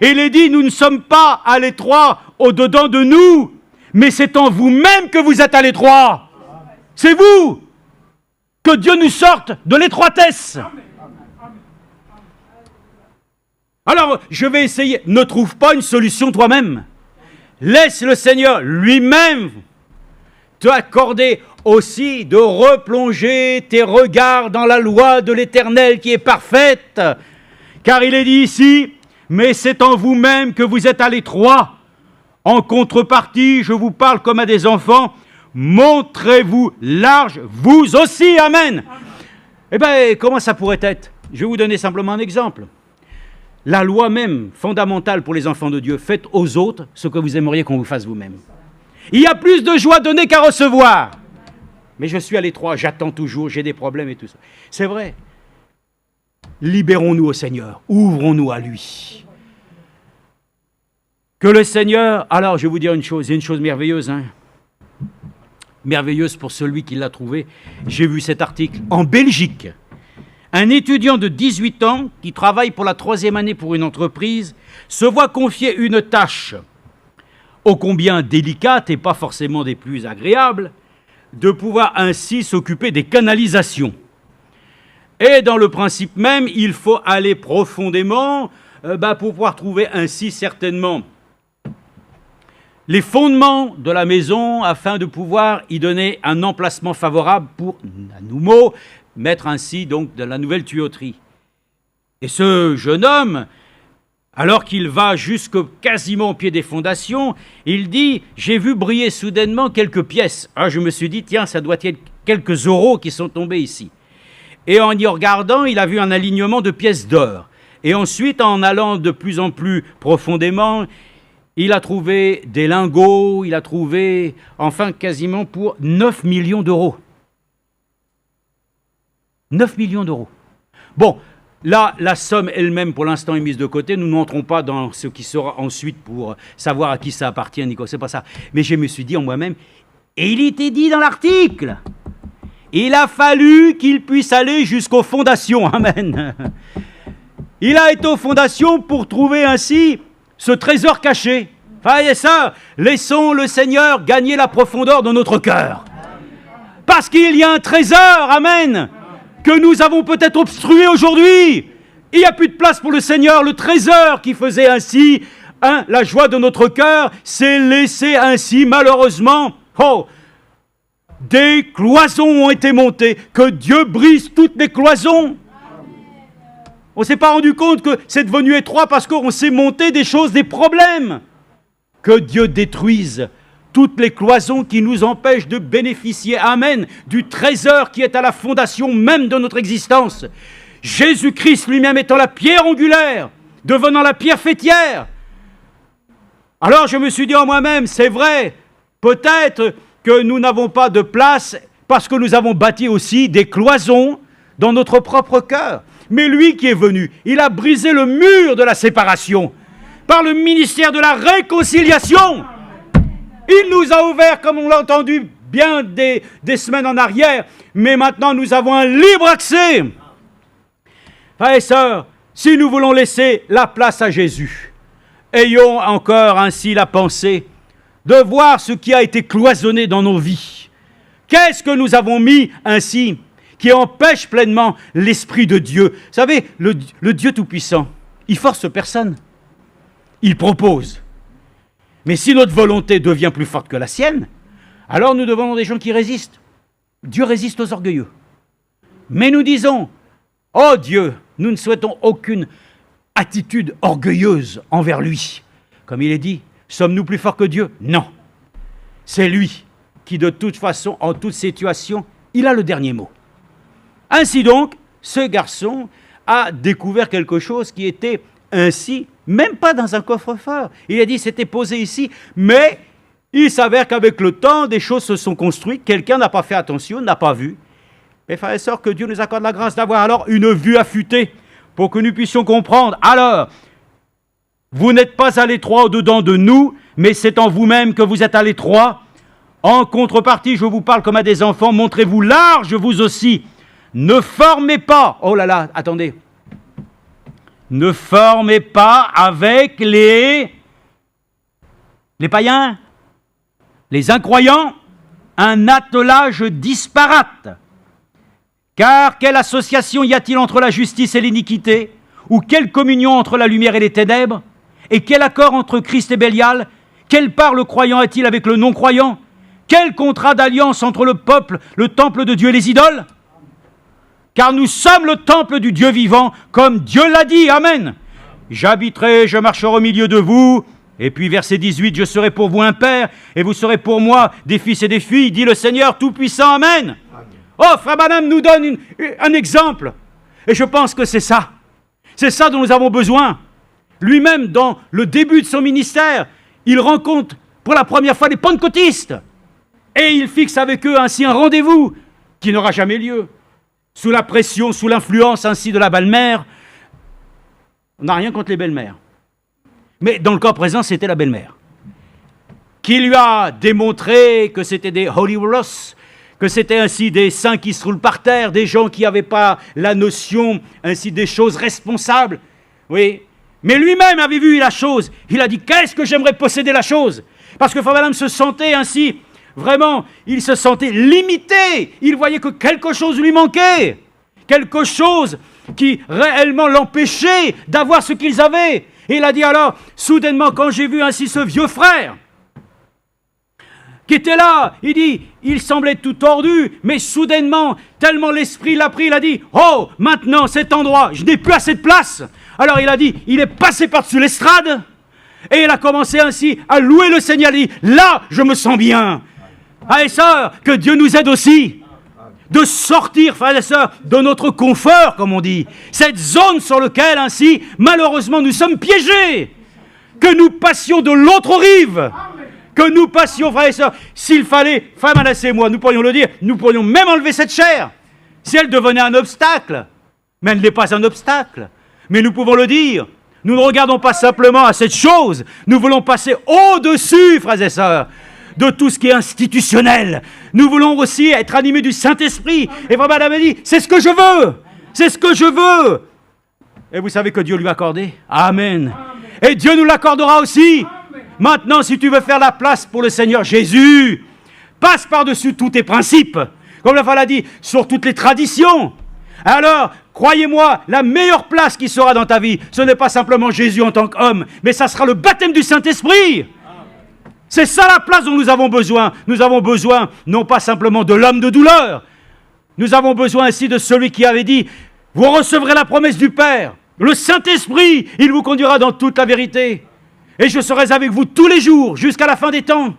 [SPEAKER 2] Et il est dit, nous ne sommes pas à l'étroit au-dedans de nous, mais c'est en vous-même que vous êtes à l'étroit. C'est vous. Que Dieu nous sorte de l'étroitesse. Alors, je vais essayer. Ne trouve pas une solution toi-même. Laisse le Seigneur lui-même t'accorder aussi de replonger tes regards dans la loi de l'Éternel qui est parfaite. Car il est dit ici, mais c'est en vous-même que vous êtes à l'étroit. En contrepartie, je vous parle comme à des enfants, montrez-vous large, vous aussi, amen. Eh bien, comment ça pourrait être? Je vais vous donner simplement un exemple. La loi même fondamentale pour les enfants de Dieu, faites aux autres ce que vous aimeriez qu'on vous fasse vous-même. Il y a plus de joie donnée qu'à recevoir. Mais je suis à l'étroit, j'attends toujours, j'ai des problèmes et tout ça. C'est vrai. Libérons-nous au Seigneur, ouvrons-nous à lui. Que le Seigneur... Alors, je vais vous dire une chose, c'est une chose merveilleuse, hein. Merveilleuse pour celui qui l'a trouvé. J'ai vu cet article. En Belgique, un étudiant de 18 ans qui travaille pour la 3e année pour une entreprise se voit confier une tâche ô combien délicate et pas forcément des plus agréables, de pouvoir ainsi s'occuper des canalisations. Et dans le principe même, il faut aller profondément pour pouvoir trouver ainsi certainement les fondements de la maison afin de pouvoir y donner un emplacement favorable pour, à nos mots, mettre ainsi donc de la nouvelle tuyauterie. Et ce jeune homme, alors qu'il va jusqu'au quasiment au pied des fondations, il dit « J'ai vu briller soudainement quelques pièces. » Ah, je me suis dit « Tiens, ça doit être quelques euros qui sont tombés ici. » Et en y regardant, il a vu un alignement de pièces d'or. Et ensuite, en allant de plus en plus profondément, il a trouvé des lingots, il a trouvé, enfin, quasiment pour 9 millions d'euros. 9 millions d'euros. Bon, là, la somme elle-même, pour l'instant, est mise de côté. Nous n'entrons pas dans ce qui sera ensuite pour savoir à qui ça appartient, Nico, c'est pas ça. Mais je me suis dit en moi-même, et il était dit dans l'article, il a fallu qu'il puisse aller jusqu'aux fondations. Amen. Il a été aux fondations pour trouver ainsi ce trésor caché. Voyez ça, laissons le Seigneur gagner la profondeur de notre cœur. Parce qu'il y a un trésor, amen, que nous avons peut-être obstrué aujourd'hui. Il n'y a plus de place pour le Seigneur. Le trésor qui faisait ainsi la joie de notre cœur s'est laissé ainsi, malheureusement. Des cloisons ont été montées. Que Dieu brise toutes les cloisons. On ne s'est pas rendu compte que c'est devenu étroit parce qu'on s'est monté des choses, des problèmes. Que Dieu détruise toutes les cloisons qui nous empêchent de bénéficier, amen, du trésor qui est à la fondation même de notre existence. Jésus-Christ lui-même étant la pierre angulaire, devenant la pierre faîtière. Alors je me suis dit en moi-même, c'est vrai, peut-être que nous n'avons pas de place parce que nous avons bâti aussi des cloisons dans notre propre cœur. Mais lui qui est venu, il a brisé le mur de la séparation par le ministère de la réconciliation. Il nous a ouvert, comme on l'a entendu, bien des semaines en arrière, mais maintenant nous avons un libre accès. Frères et sœurs, si nous voulons laisser la place à Jésus, ayons encore ainsi la pensée de voir ce qui a été cloisonné dans nos vies. Qu'est-ce que nous avons mis ainsi qui empêche pleinement l'Esprit de Dieu? Vous savez, le Dieu Tout-Puissant, il force personne. Il propose. Mais si notre volonté devient plus forte que la sienne, alors nous devenons des gens qui résistent. Dieu résiste aux orgueilleux. Mais nous disons, oh Dieu, nous ne souhaitons aucune attitude orgueilleuse envers lui. Comme il est dit, sommes-nous plus forts que Dieu? Non. C'est lui qui, de toute façon, en toute situation, il a le dernier mot. Ainsi donc, ce garçon a découvert quelque chose qui était ainsi, même pas dans un coffre-fort. Il a dit, c'était posé ici, mais il s'avère qu'avec le temps, des choses se sont construites, quelqu'un n'a pas fait attention, n'a pas vu. Mes frères et sœurs, que Dieu nous accorde la grâce d'avoir alors une vue affûtée, pour que nous puissions comprendre. Alors, vous n'êtes pas à l'étroit au-dedans de nous, mais c'est en vous-même que vous êtes à l'étroit. En contrepartie, je vous parle comme à des enfants, montrez-vous large vous aussi. Ne formez pas, oh là là, attendez, ne formez pas avec les païens, les incroyants, un attelage disparate. Car quelle association y a-t-il entre la justice et l'iniquité? Ou quelle communion entre la lumière et les ténèbres? Et quel accord entre Christ et Bélial? Quelle part le croyant a-t-il avec le non-croyant? Quel contrat d'alliance entre le peuple, le temple de Dieu et les idoles? Car nous sommes le temple du Dieu vivant, comme Dieu l'a dit. Amen. J'habiterai, je marcherai au milieu de vous. Et puis verset 18, je serai pour vous un père, et vous serez pour moi des fils et des filles, dit le Seigneur Tout-Puissant. Amen. Oh, Frère Branham nous donne un exemple. Et je pense que c'est ça. C'est ça dont nous avons besoin. Lui-même, dans le début de son ministère, il rencontre pour la première fois les pentecôtistes. Et il fixe avec eux ainsi un rendez-vous qui n'aura jamais lieu. Sous la pression, sous l'influence ainsi de la belle-mère. On n'a rien contre les belles-mères. Mais dans le cas présent, c'était la belle-mère. Qui lui a démontré que c'était des holy rollers, que c'était ainsi des saints qui se roulent par terre, des gens qui n'avaient pas la notion ainsi des choses responsables. Oui. Mais lui-même avait vu la chose. Il a dit, qu'est-ce que j'aimerais posséder la chose? Parce que Frère Branham se sentait ainsi, vraiment, il se sentait limité. Il voyait que quelque chose lui manquait. Quelque chose qui réellement l'empêchait d'avoir ce qu'ils avaient. Et il a dit alors, soudainement, quand j'ai vu ainsi ce vieux frère, qui était là, il dit, il semblait tout tordu, mais soudainement, tellement l'esprit l'a pris, il a dit, oh, maintenant, cet endroit, je n'ai plus assez de place. Alors il a dit, il est passé par-dessus l'estrade, et il a commencé ainsi à louer le Seigneur. Il dit, là, je me sens bien. Frères et sœurs, que Dieu nous aide aussi de sortir, frères et sœurs, de notre confort, comme on dit. Cette zone sur laquelle, ainsi, malheureusement, nous sommes piégés. Que nous passions de l'autre rive. Que nous passions, frères et sœurs. S'il fallait, Frère Manassé et moi, nous pourrions le dire, nous pourrions même enlever cette chair. Si elle devenait un obstacle. Mais elle n'est pas un obstacle. Mais nous pouvons le dire. Nous ne regardons pas simplement à cette chose. Nous voulons passer au-dessus, frères et sœurs, de tout ce qui est institutionnel. Nous voulons aussi être animés du Saint-Esprit. Et Frère Branham a dit, c'est ce que je veux. C'est ce que je veux. Et vous savez que Dieu lui a accordé. Amen. Et Dieu nous l'accordera aussi. Maintenant, si tu veux faire la place pour le Seigneur Jésus, passe par-dessus tous tes principes. Comme la femme l'a dit, sur toutes les traditions. Alors, croyez-moi, la meilleure place qui sera dans ta vie, ce n'est pas simplement Jésus en tant qu'homme, mais ça sera le baptême du Saint-Esprit. C'est ça la place dont nous avons besoin. Nous avons besoin, non pas simplement de l'homme de douleur. Nous avons besoin aussi de celui qui avait dit, vous recevrez la promesse du Père. Le Saint-Esprit, il vous conduira dans toute la vérité. Et je serai avec vous tous les jours, jusqu'à la fin des temps.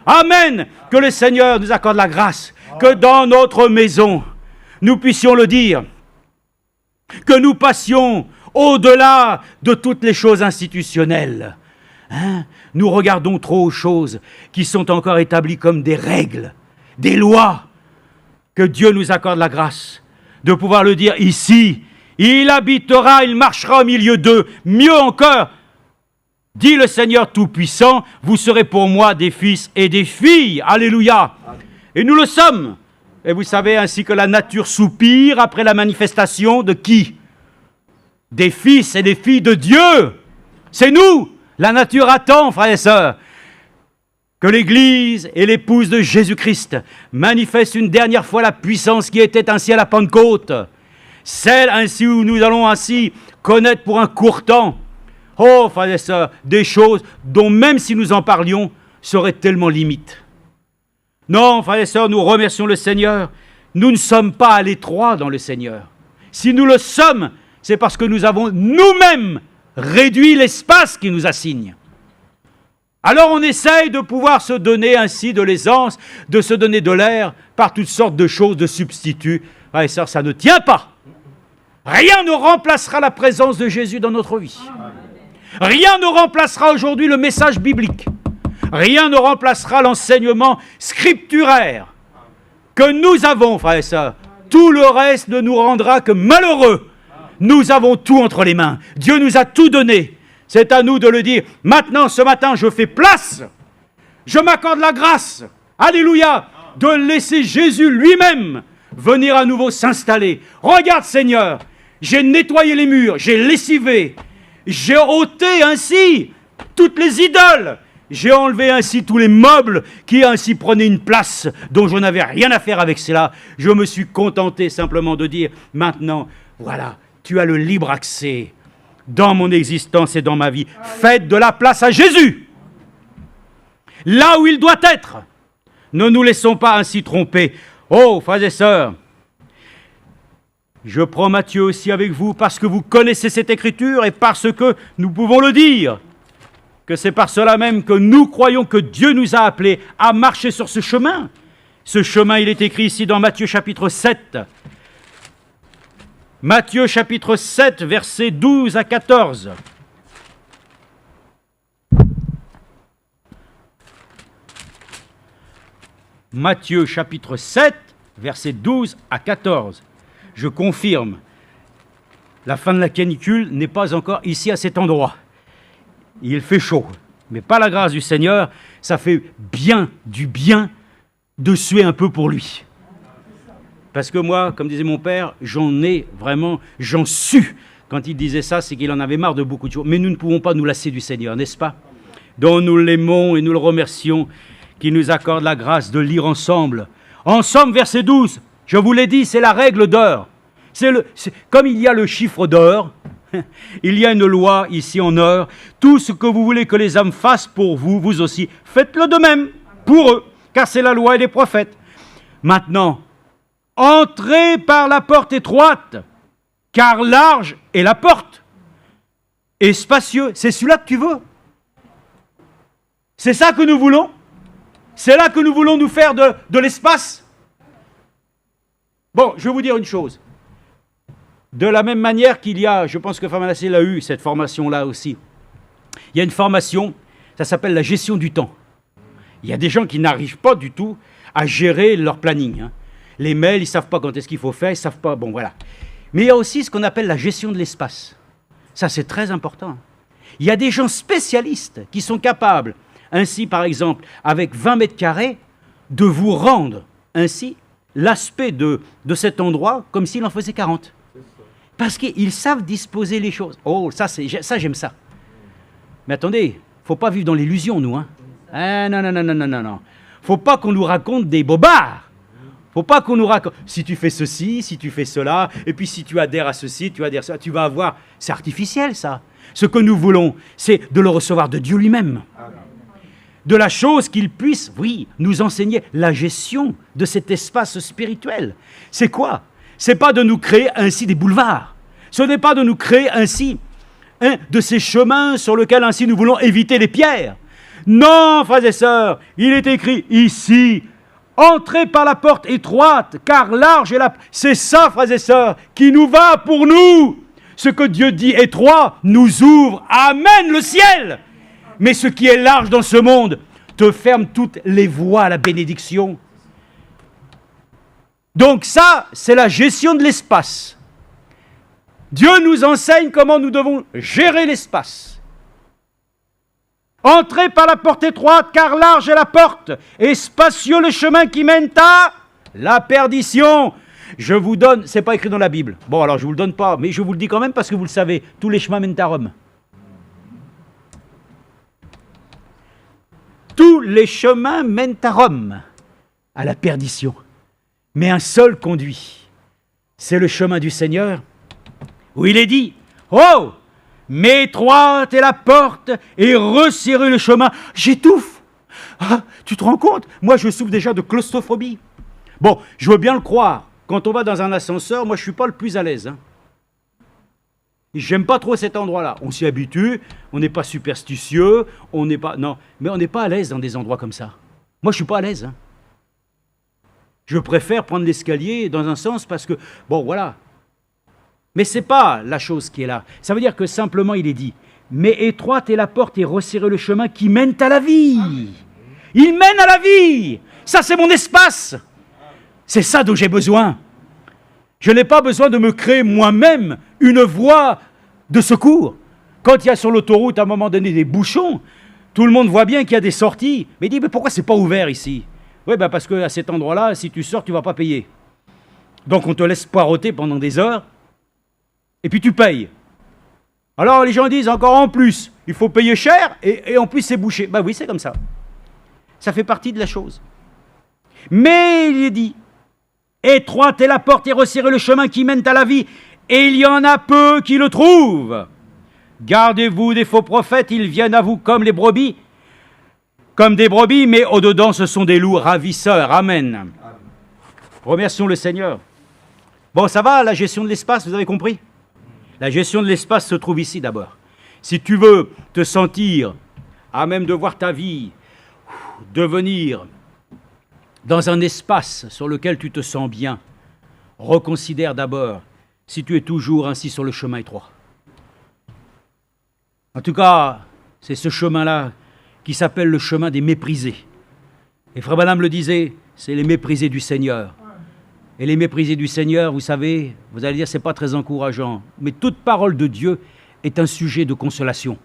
[SPEAKER 2] Amen. Que le Seigneur nous accorde la grâce, que dans notre maison, nous puissions le dire, que nous passions au-delà de toutes les choses institutionnelles. Nous regardons trop aux choses qui sont encore établies comme des règles, des lois. Que Dieu nous accorde la grâce de pouvoir le dire ici. Il habitera, il marchera au milieu d'eux. Mieux encore, dit le Seigneur Tout-Puissant, vous serez pour moi des fils et des filles. Alléluia. Et nous le sommes. Et vous savez, ainsi que la nature soupire après la manifestation de qui? Des fils et des filles de Dieu. C'est nous. La nature attend, frères et sœurs, que l'Église et l'épouse de Jésus-Christ manifestent une dernière fois la puissance qui était ainsi à la Pentecôte. Celle ainsi où nous allons ainsi connaître pour un court temps, oh, frères et sœurs, des choses dont même si nous en parlions, seraient tellement limites. Non, frères et sœurs, nous remercions le Seigneur. Nous ne sommes pas à l'étroit dans le Seigneur. Si nous le sommes, c'est parce que nous avons nous-mêmes réduit l'espace qu'il nous assigne. Alors on essaye de pouvoir se donner ainsi de l'aisance, de se donner de l'air par toutes sortes de choses, de substituts. Frères et sœurs, ça ne tient pas. Rien ne remplacera la présence de Jésus dans notre vie. Rien ne remplacera aujourd'hui le message biblique. Rien ne remplacera l'enseignement scripturaire que nous avons, frères et sœurs. Tout le reste ne nous rendra que malheureux. Nous avons tout entre les mains. Dieu nous a tout donné. C'est à nous de le dire. Maintenant, ce matin, je fais place. Je m'accorde la grâce. Alléluia. De laisser Jésus lui-même venir à nouveau s'installer. Regarde, Seigneur, j'ai nettoyé les murs, j'ai lessivé, j'ai ôté ainsi toutes les idoles. J'ai enlevé ainsi tous les meubles qui ainsi prenaient une place dont je n'avais rien à faire avec cela. Je me suis contenté simplement de dire, maintenant, voilà, tu as le libre accès dans mon existence et dans ma vie. Faites de la place à Jésus, là où il doit être. Ne nous laissons pas ainsi tromper. Oh, frères et sœurs, je prends Matthieu aussi avec vous parce que vous connaissez cette écriture et parce que nous pouvons le dire, que c'est par cela même que nous croyons que Dieu nous a appelés à marcher sur ce chemin. Ce chemin, il est écrit ici dans Matthieu chapitre 7. Matthieu chapitre 7, versets 12 à 14. Matthieu chapitre 7, versets 12 à 14. Je confirme, la fin de la canicule n'est pas encore ici à cet endroit. Il fait chaud, mais par la grâce du Seigneur, ça fait du bien de suer un peu pour lui. Parce que moi, comme disait mon père, j'en sue. Quand il disait ça, c'est qu'il en avait marre de beaucoup de choses. Mais nous ne pouvons pas nous lasser du Seigneur, n'est-ce pas? Donc nous l'aimons et nous le remercions, qu'il nous accorde la grâce de lire ensemble. En Somme, verset 12, je vous l'ai dit, c'est la règle d'or. Comme il y a le chiffre d'or, il y a une loi ici en or. Tout ce que vous voulez que les hommes fassent pour vous, vous aussi, faites-le de même pour eux, car c'est la loi et les prophètes. Maintenant, entrez par la porte étroite, car large est la porte, et spacieux. C'est celui-là que tu veux. C'est ça que nous voulons. C'est là que nous voulons nous faire de l'espace. Bon, je vais vous dire une chose. De la même manière qu'il y a, je pense que Famanassé l'a eu, cette formation-là aussi. Il y a une formation, ça s'appelle la gestion du temps. Il y a des gens qui n'arrivent pas du tout à gérer leur planning. Les mails, ils ne savent pas quand est-ce qu'il faut faire, ils ne savent pas, bon voilà. Mais il y a aussi ce qu'on appelle la gestion de l'espace. Ça, c'est très important. Il y a des gens spécialistes qui sont capables, ainsi par exemple, avec 20 mètres carrés, de vous rendre ainsi l'aspect de cet endroit comme s'il en faisait 40. Parce qu'ils savent disposer les choses. Oh, ça j'aime ça. Mais attendez, il ne faut pas vivre dans l'illusion, nous. Non. Faut pas qu'on nous raconte des bobards. Faut pas qu'on nous raconte, si tu fais ceci, si tu fais cela, et puis si tu adhères à ceci, tu adhères à ça, tu vas avoir... C'est artificiel, ça. Ce que nous voulons, c'est de le recevoir de Dieu lui-même. De la chose qu'il puisse, oui, nous enseigner la gestion de cet espace spirituel. C'est quoi? C'est pas de nous créer ainsi des boulevards. Ce n'est pas de nous créer ainsi de ces chemins sur lesquels ainsi nous voulons éviter les pierres. Non, frères et sœurs, il est écrit ici, entrez par la porte étroite, car large est la... C'est ça, frères et sœurs, qui nous va pour nous. Ce que Dieu dit étroit nous ouvre, amen, le ciel. Mais ce qui est large dans ce monde te ferme toutes les voies à la bénédiction. Donc ça, c'est la gestion de l'espace. Dieu nous enseigne comment nous devons gérer l'espace. Entrez par la porte étroite, car large est la porte, et spacieux le chemin qui mène à la perdition. Je vous donne, c'est pas écrit dans la Bible. Bon, alors je vous le donne pas, mais je vous le dis quand même parce que vous le savez, tous les chemins mènent à Rome. Tous les chemins mènent à Rome, à la perdition. Mais un seul conduit. C'est le chemin du Seigneur, où il est dit, « Oh, mais étroite est la porte et resserrez le chemin. » J'étouffe. Ah, tu te rends compte? Moi, je souffre déjà de claustrophobie. Bon, je veux bien le croire. Quand on va dans un ascenseur, moi, je ne suis pas le plus à l'aise. J'aime pas trop cet endroit-là. On s'y habitue, on n'est pas superstitieux, on n'est pas... Non, mais on n'est pas à l'aise dans des endroits comme ça. Moi, je ne suis pas à l'aise. Je préfère prendre l'escalier dans un sens parce que, bon, voilà. Mais ce n'est pas la chose qui est là. Ça veut dire que simplement, il est dit, « Mais étroite est la porte et resserrez le chemin qui mène à la vie. » Il mène à la vie. Ça, c'est mon espace. C'est ça dont j'ai besoin. Je n'ai pas besoin de me créer moi-même une voie de secours. Quand il y a sur l'autoroute, à un moment donné, des bouchons, tout le monde voit bien qu'il y a des sorties. Mais il dit, mais pourquoi c'est pas ouvert ici? Oui, ben parce qu'à cet endroit-là, si tu sors, tu ne vas pas payer. Donc on te laisse poireauter pendant des heures, et puis tu payes. Alors les gens disent encore en plus, il faut payer cher, et en plus c'est bouché. Ben oui, c'est comme ça. Ça fait partie de la chose. Mais il est dit, étroite est la porte et resserrez le chemin qui mène à la vie, et il y en a peu qui le trouvent. Gardez-vous des faux prophètes, ils viennent à vous comme les brebis, comme des brebis, mais au-dedans, ce sont des loups ravisseurs. Amen. Remercions le Seigneur. Bon, ça va, la gestion de l'espace, vous avez compris? La gestion de l'espace se trouve ici d'abord. Si tu veux te sentir à même de voir ta vie devenir dans un espace sur lequel tu te sens bien, reconsidère d'abord si tu es toujours ainsi sur le chemin étroit. En tout cas, c'est ce chemin-là qui s'appelle le chemin des méprisés. Et Frère Branham le disait, c'est les méprisés du Seigneur. Et les méprisés du Seigneur, vous savez, vous allez dire, c'est pas très encourageant. Mais toute parole de Dieu est un sujet de consolation.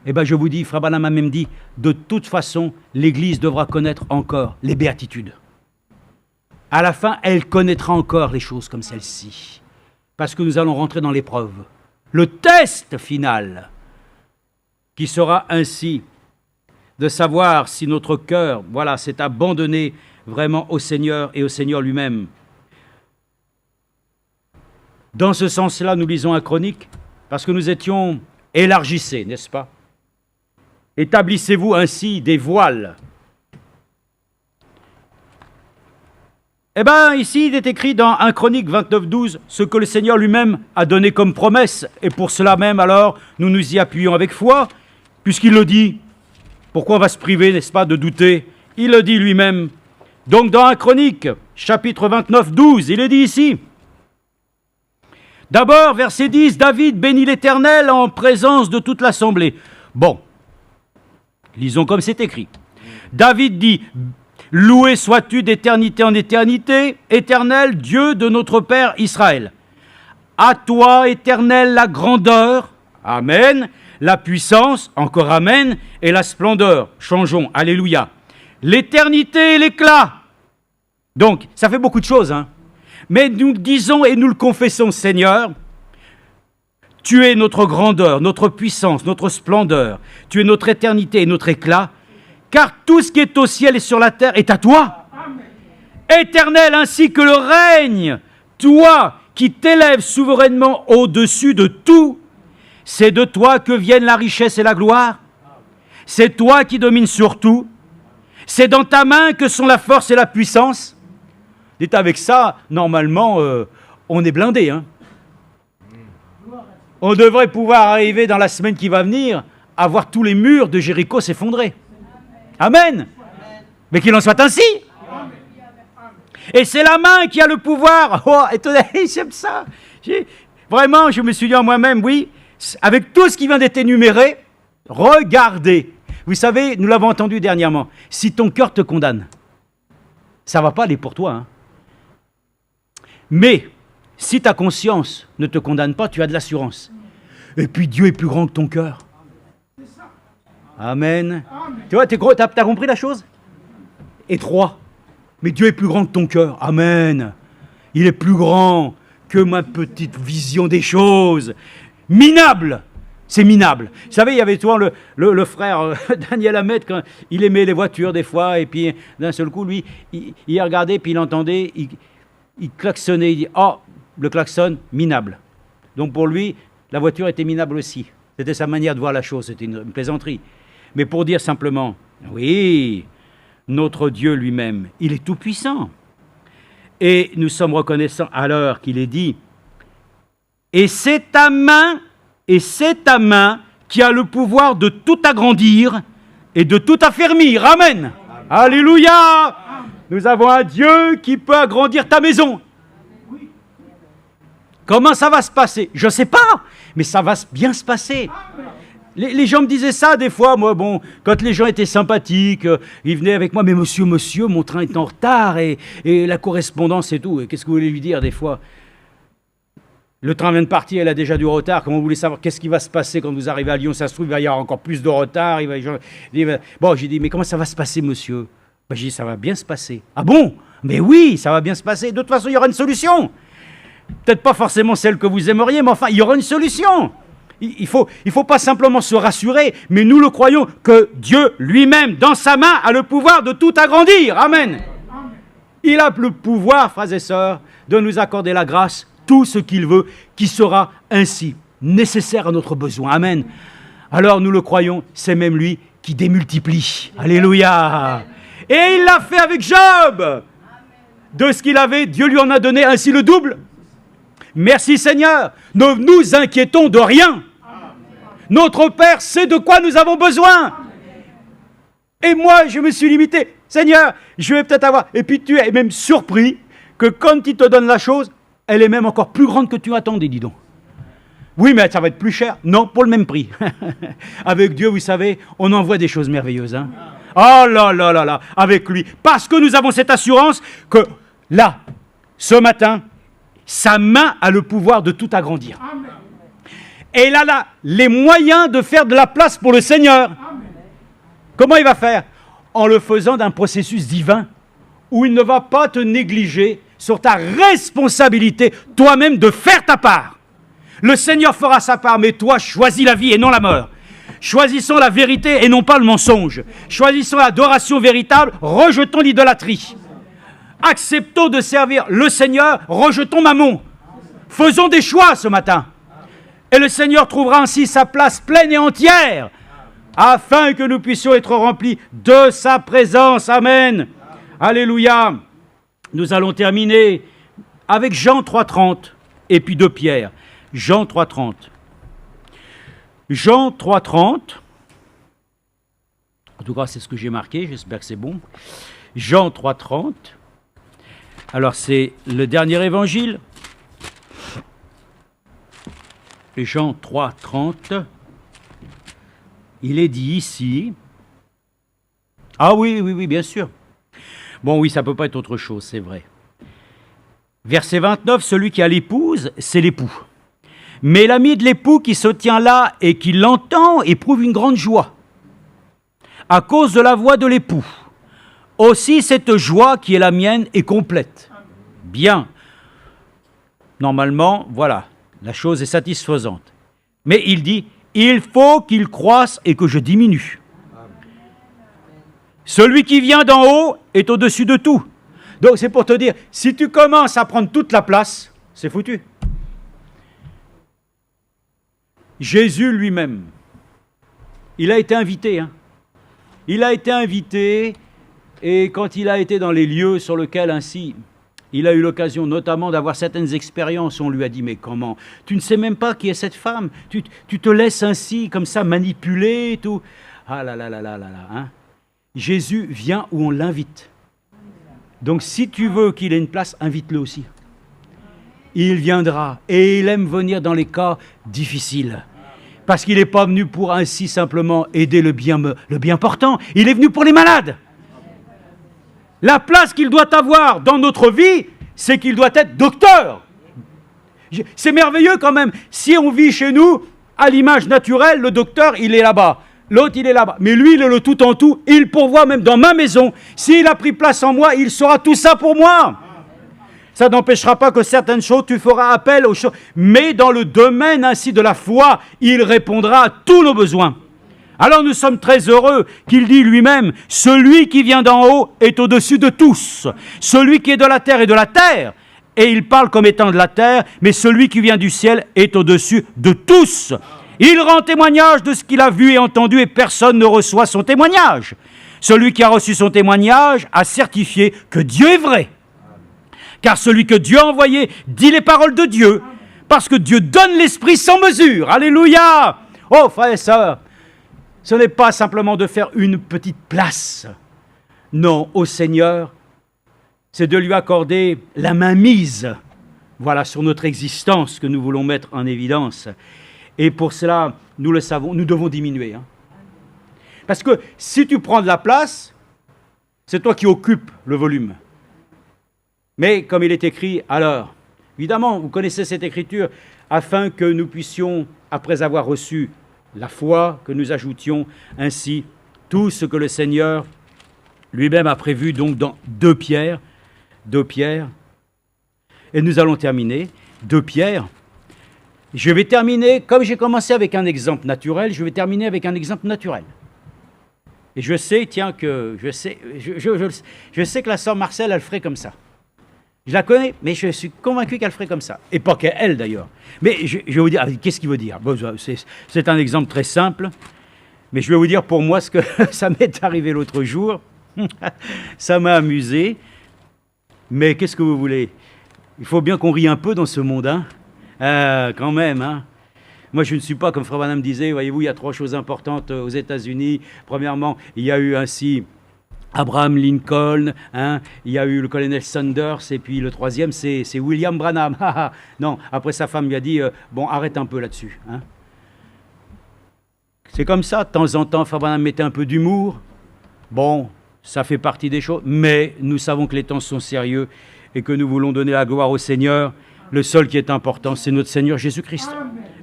[SPEAKER 2] Eh bien, je vous dis, Frère Branham a même dit, de toute façon, l'Église devra connaître encore les béatitudes. À la fin, elle connaîtra encore les choses comme celle-ci. Parce que nous allons rentrer dans l'épreuve. Le test final, qui sera ainsi de savoir si notre cœur, voilà, s'est abandonné vraiment au Seigneur et au Seigneur lui-même. Dans ce sens-là, nous lisons un Chronique, parce que nous étions élargissés, n'est-ce pas? Établissez-vous ainsi des voiles. Eh bien, ici, il est écrit dans 1 Chronique 29-12, ce que le Seigneur lui-même a donné comme promesse, et pour cela même, alors, nous nous y appuyons avec foi, puisqu'il le dit. Pourquoi on va se priver, n'est-ce pas, de douter? Il le dit lui-même. Donc, dans 1 Chronique, chapitre 29-12, il est dit ici. D'abord, verset 10, David bénit l'Éternel en présence de toute l'assemblée. Bon, lisons comme c'est écrit. David dit, loué sois-tu d'éternité en éternité, Éternel, Dieu de notre Père Israël. À toi, Éternel, la grandeur, Amen, la puissance, encore Amen, et la splendeur, changeons, Alléluia. L'éternité et l'éclat. Donc, ça fait beaucoup de choses, hein. Mais nous disons et nous le confessons, Seigneur, tu es notre grandeur, notre puissance, notre splendeur, tu es notre éternité et notre éclat, car tout ce qui est au ciel et sur la terre est à toi. Amen. Éternel ainsi que le règne, toi qui t'élèves souverainement au-dessus de tout, c'est de toi que viennent la richesse et la gloire, c'est toi qui domines sur tout, c'est dans ta main que sont la force et la puissance. Dites avec ça, normalement, on est blindé. Hein. On devrait pouvoir arriver dans la semaine qui va venir à voir tous les murs de Jéricho s'effondrer. Amen. Mais qu'il en soit ainsi. Et c'est la main qui a le pouvoir. Oh, étonnez, j'aime ça. Vraiment, je me suis dit en moi-même, oui, avec tout ce qui vient d'être énuméré, regardez. Vous savez, nous l'avons entendu dernièrement, si ton cœur te condamne, ça ne va pas aller pour toi. Hein. Mais, si ta conscience ne te condamne pas, tu as de l'assurance. Et puis Dieu est plus grand que ton cœur. Amen. Tu vois, t'as compris la chose? Étroit. Mais Dieu est plus grand que ton cœur. Amen. Il est plus grand que ma petite vision des choses. Minable. C'est minable. Vous savez, il y avait toi le frère Daniel Ahmed, quand il aimait les voitures des fois, et puis d'un seul coup, lui, il regardait, puis il entendait, il klaxonnait, il dit « Oh, le klaxon, minable ». Donc pour lui, la voiture était minable aussi. C'était sa manière de voir la chose, c'était une plaisanterie. Mais pour dire simplement, oui, notre Dieu lui-même, il est tout-puissant. Et nous sommes reconnaissants à l'heure qu'il est dit, et c'est ta main qui a le pouvoir de tout agrandir et de tout affermir. Amen. Alléluia. Nous avons un Dieu qui peut agrandir ta maison. Comment ça va se passer? Je ne sais pas, mais ça va bien se passer. Les gens me disaient ça des fois, moi, bon, quand les gens étaient sympathiques, ils venaient avec moi, mais monsieur, mon train est en retard, et la correspondance et tout, et qu'est-ce que vous voulez lui dire des fois? Le train vient de partir, elle a déjà du retard, comment vous voulez savoir qu'est-ce qui va se passer quand vous arrivez à Lyon? Ça se trouve, il va y avoir encore plus de retard, Bon, j'ai dit, mais comment ça va se passer, monsieur? Ben, j'ai dit, ça va bien se passer. Ah bon? Mais oui, ça va bien se passer, de toute façon, il y aura une solution. Peut-être pas forcément celle que vous aimeriez, mais enfin, il y aura une solution. Il faut pas simplement se rassurer, mais nous le croyons que Dieu lui-même, dans sa main, a le pouvoir de tout agrandir. Amen. Il a le pouvoir, frères et sœurs, de nous accorder la grâce, tout ce qu'il veut, qui sera ainsi nécessaire à notre besoin. Amen. Alors nous le croyons, c'est même lui qui démultiplie. Alléluia. Et il l'a fait avec Job. De ce qu'il avait, Dieu lui en a donné ainsi le double. Merci Seigneur. Ne nous inquiétons de rien. Notre Père sait de quoi nous avons besoin. Et moi, je me suis limité. Seigneur, je vais peut-être avoir... Et puis tu es même surpris que quand il te donne la chose, elle est même encore plus grande que tu attendais, dis donc. Oui, mais ça va être plus cher. Non, pour le même prix. Avec Dieu, vous savez, on envoie des choses merveilleuses. Hein. Oh là là là là, avec lui. Parce que nous avons cette assurance que là, ce matin, sa main a le pouvoir de tout agrandir. Amen. Et il a les moyens de faire de la place pour le Seigneur. Amen. Comment il va faire? En le faisant d'un processus divin où il ne va pas te négliger sur ta responsabilité toi-même de faire ta part. Le Seigneur fera sa part, mais toi, choisis la vie et non la mort. Choisissons la vérité et non pas le mensonge. Choisissons l'adoration véritable, rejetons l'idolâtrie. Acceptons de servir le Seigneur, rejetons Mammon. Faisons des choix ce matin. Et le Seigneur trouvera ainsi sa place pleine et entière, afin que nous puissions être remplis de sa présence. Amen. Alléluia. Nous allons terminer avec Jean 3,30 et puis 2 Pierre. Jean 3,30. Jean 3,30. En tout cas, c'est ce que j'ai marqué, j'espère que c'est bon. Jean 3,30. Alors, c'est le dernier évangile. Jean 3,30. Il est dit ici. Ah oui, bien sûr. Bon, oui, ça ne peut pas être autre chose, c'est vrai. Verset 29, celui qui a l'épouse, c'est l'époux. Mais l'ami de l'époux qui se tient là et qui l'entend éprouve une grande joie à cause de la voix de l'époux. Aussi, cette joie qui est la mienne est complète. Bien. Normalement, voilà, la chose est satisfaisante. Mais il dit, il faut qu'il croisse et que je diminue. Celui qui vient d'en haut est au-dessus de tout. Donc c'est pour te dire, si tu commences à prendre toute la place, c'est foutu. Jésus lui-même, il a été invité. Hein. Il a été invité, et quand il a été dans les lieux sur lesquels ainsi, il a eu l'occasion notamment d'avoir certaines expériences, on lui a dit, mais comment? Tu ne sais même pas qui est cette femme, tu te laisses ainsi, comme ça, manipuler et tout. Ah là là là là là là, hein. Jésus vient où on l'invite. Donc si tu veux qu'il ait une place, invite-le aussi. Il viendra, et il aime venir dans les cas difficiles. Parce qu'il n'est pas venu pour ainsi simplement aider le bien portant, il est venu pour les malades. La place qu'il doit avoir dans notre vie, c'est qu'il doit être docteur. C'est merveilleux quand même. Si on vit chez nous, à l'image naturelle, le docteur, il est là-bas. L'autre, il est là-bas. Mais lui, il est le tout en tout. Il pourvoit même dans ma maison. S'il a pris place en moi, il sera tout ça pour moi. Ça n'empêchera pas que certaines choses, tu feras appel aux choses. Mais dans le domaine ainsi de la foi, il répondra à tous nos besoins. Alors nous sommes très heureux qu'il dit lui-même, celui qui vient d'en haut est au-dessus de tous. Celui qui est de la terre est de la terre. Et il parle comme étant de la terre, mais celui qui vient du ciel est au-dessus de tous. Il rend témoignage de ce qu'il a vu et entendu et personne ne reçoit son témoignage. Celui qui a reçu son témoignage a certifié que Dieu est vrai. Car celui que Dieu a envoyé dit les paroles de Dieu, parce que Dieu donne l'esprit sans mesure. Alléluia! Oh, frères et sœurs, ce n'est pas simplement de faire une petite place. Non, au Seigneur, c'est de lui accorder la mainmise, voilà, sur notre existence que nous voulons mettre en évidence. Et pour cela, nous le savons, nous devons diminuer. Parce que si tu prends de la place, c'est toi qui occupes le volume. Mais comme il est écrit, alors, évidemment, vous connaissez cette écriture, afin que nous puissions, après avoir reçu la foi, que nous ajoutions ainsi tout ce que le Seigneur lui-même a prévu, donc dans 2 Pierre. Et nous allons terminer, 2 Pierre. Je vais terminer, comme j'ai commencé avec un exemple naturel, je vais terminer avec un exemple naturel. Et je sais, tiens, que je sais que la sœur Marcelle, elle ferait comme ça. Je la connais, mais je suis convaincu qu'elle ferait comme ça. Et pas qu'elle, d'ailleurs. Mais je vais vous dire, qu'est-ce qu'il veut dire? Bon, c'est un exemple très simple, mais je vais vous dire pour moi ce que ça m'est arrivé l'autre jour. Ça m'a amusé. Mais qu'est-ce que vous voulez? Il faut bien qu'on rie un peu dans ce monde, hein? Quand même, hein? Moi, je ne suis pas, comme Frère Branham disait, voyez-vous, il y a 3 choses importantes aux États-Unis. Premièrement, il y a eu ainsi Abraham Lincoln, hein, il y a eu le colonel Sanders, et puis le 3e, c'est William Branham. Non, après sa femme lui a dit, bon, arrête un peu là-dessus. Hein. C'est comme ça, de temps en temps, Frère Branham mettait un peu d'humour. Bon, ça fait partie des choses, mais nous savons que les temps sont sérieux et que nous voulons donner la gloire au Seigneur. Le seul qui est important, c'est notre Seigneur Jésus-Christ.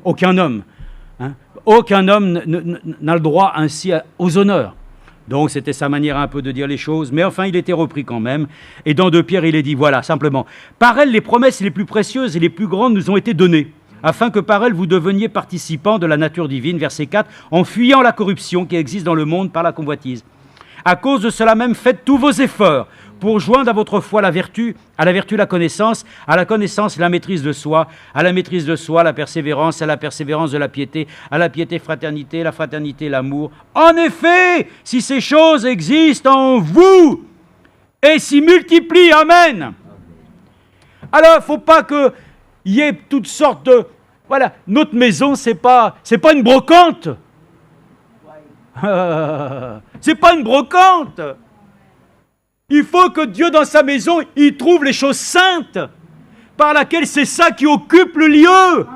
[SPEAKER 2] Aucun homme n'a le droit ainsi aux honneurs. Donc c'était sa manière un peu de dire les choses, mais enfin il était repris quand même. Et dans 2 Pierre, il est dit, voilà, simplement, par elle les promesses les plus précieuses et les plus grandes nous ont été données, afin que par elle vous deveniez participants de la nature divine, verset 4, en fuyant la corruption qui existe dans le monde par la convoitise. À cause de cela même, faites tous vos efforts pour joindre à votre foi la vertu, à la vertu la connaissance, à la connaissance la maîtrise de soi, à la maîtrise de soi la persévérance, à la persévérance de la piété, à la piété fraternité, la fraternité l'amour. En effet, si ces choses existent en vous et s'y multiplient, amen. Alors, il ne faut pas qu'il y ait toutes sortes de... Voilà, notre maison, c'est pas une brocante. C'est pas une brocante. Il faut que Dieu, dans sa maison, il trouve les choses saintes, par laquelle c'est ça qui occupe le lieu.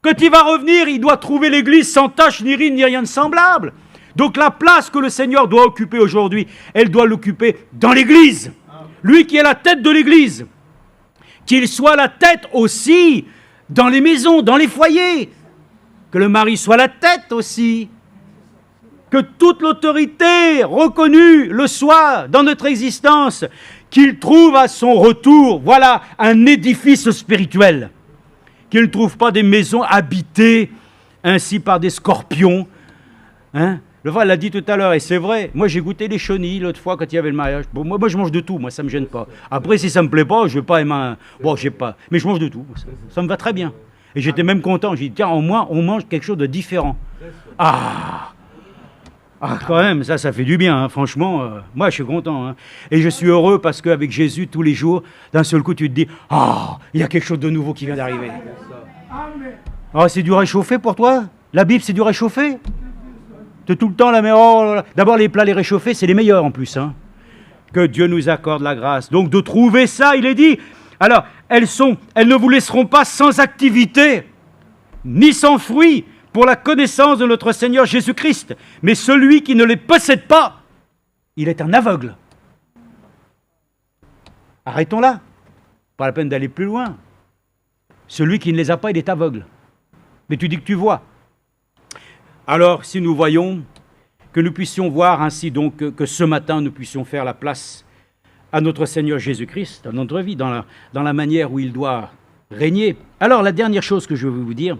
[SPEAKER 2] Quand il va revenir, il doit trouver l'église sans tache, ni ride, ni rien de semblable. Donc la place que le Seigneur doit occuper aujourd'hui, elle doit l'occuper dans l'église. Lui qui est la tête de l'église. Qu'il soit la tête aussi dans les maisons, dans les foyers. Que le mari soit la tête aussi. Que toute l'autorité reconnue le soit dans notre existence, qu'il trouve à son retour, voilà, un édifice spirituel, qu'il ne trouve pas des maisons habitées ainsi par des scorpions. Hein? Le frère l'a dit tout à l'heure, et c'est vrai, moi j'ai goûté les chenilles l'autre fois quand il y avait le mariage. Bon, moi je mange de tout, moi ça ne me gêne pas. Après si ça ne me plaît pas, je ne vais pas aimer bon, je sais pas, mais je mange de tout, ça me va très bien. Et j'étais même content, j'ai dit tiens, au moins on mange quelque chose de différent. Quand même, ça fait du bien, hein. Franchement, moi je suis content. Hein. Et je suis heureux parce qu'avec Jésus, tous les jours, d'un seul coup, tu te dis, il y a quelque chose de nouveau qui vient d'arriver. C'est du réchauffé pour toi? La Bible, c'est du réchauffé? Tu es tout le temps là, mais d'abord les plats, les réchauffés, c'est les meilleurs en plus. Hein. Que Dieu nous accorde la grâce. Donc de trouver ça, il est dit. Alors, elles ne vous laisseront pas sans activité, ni sans fruit, pour la connaissance de notre Seigneur Jésus-Christ. Mais celui qui ne les possède pas, il est un aveugle. Arrêtons là. Pas la peine d'aller plus loin. Celui qui ne les a pas, il est aveugle. Mais tu dis que tu vois. Alors, si nous voyons, que nous puissions voir ainsi donc que ce matin, nous puissions faire la place à notre Seigneur Jésus-Christ dans notre vie, dans la manière où il doit régner. Alors, la dernière chose que je veux vous dire,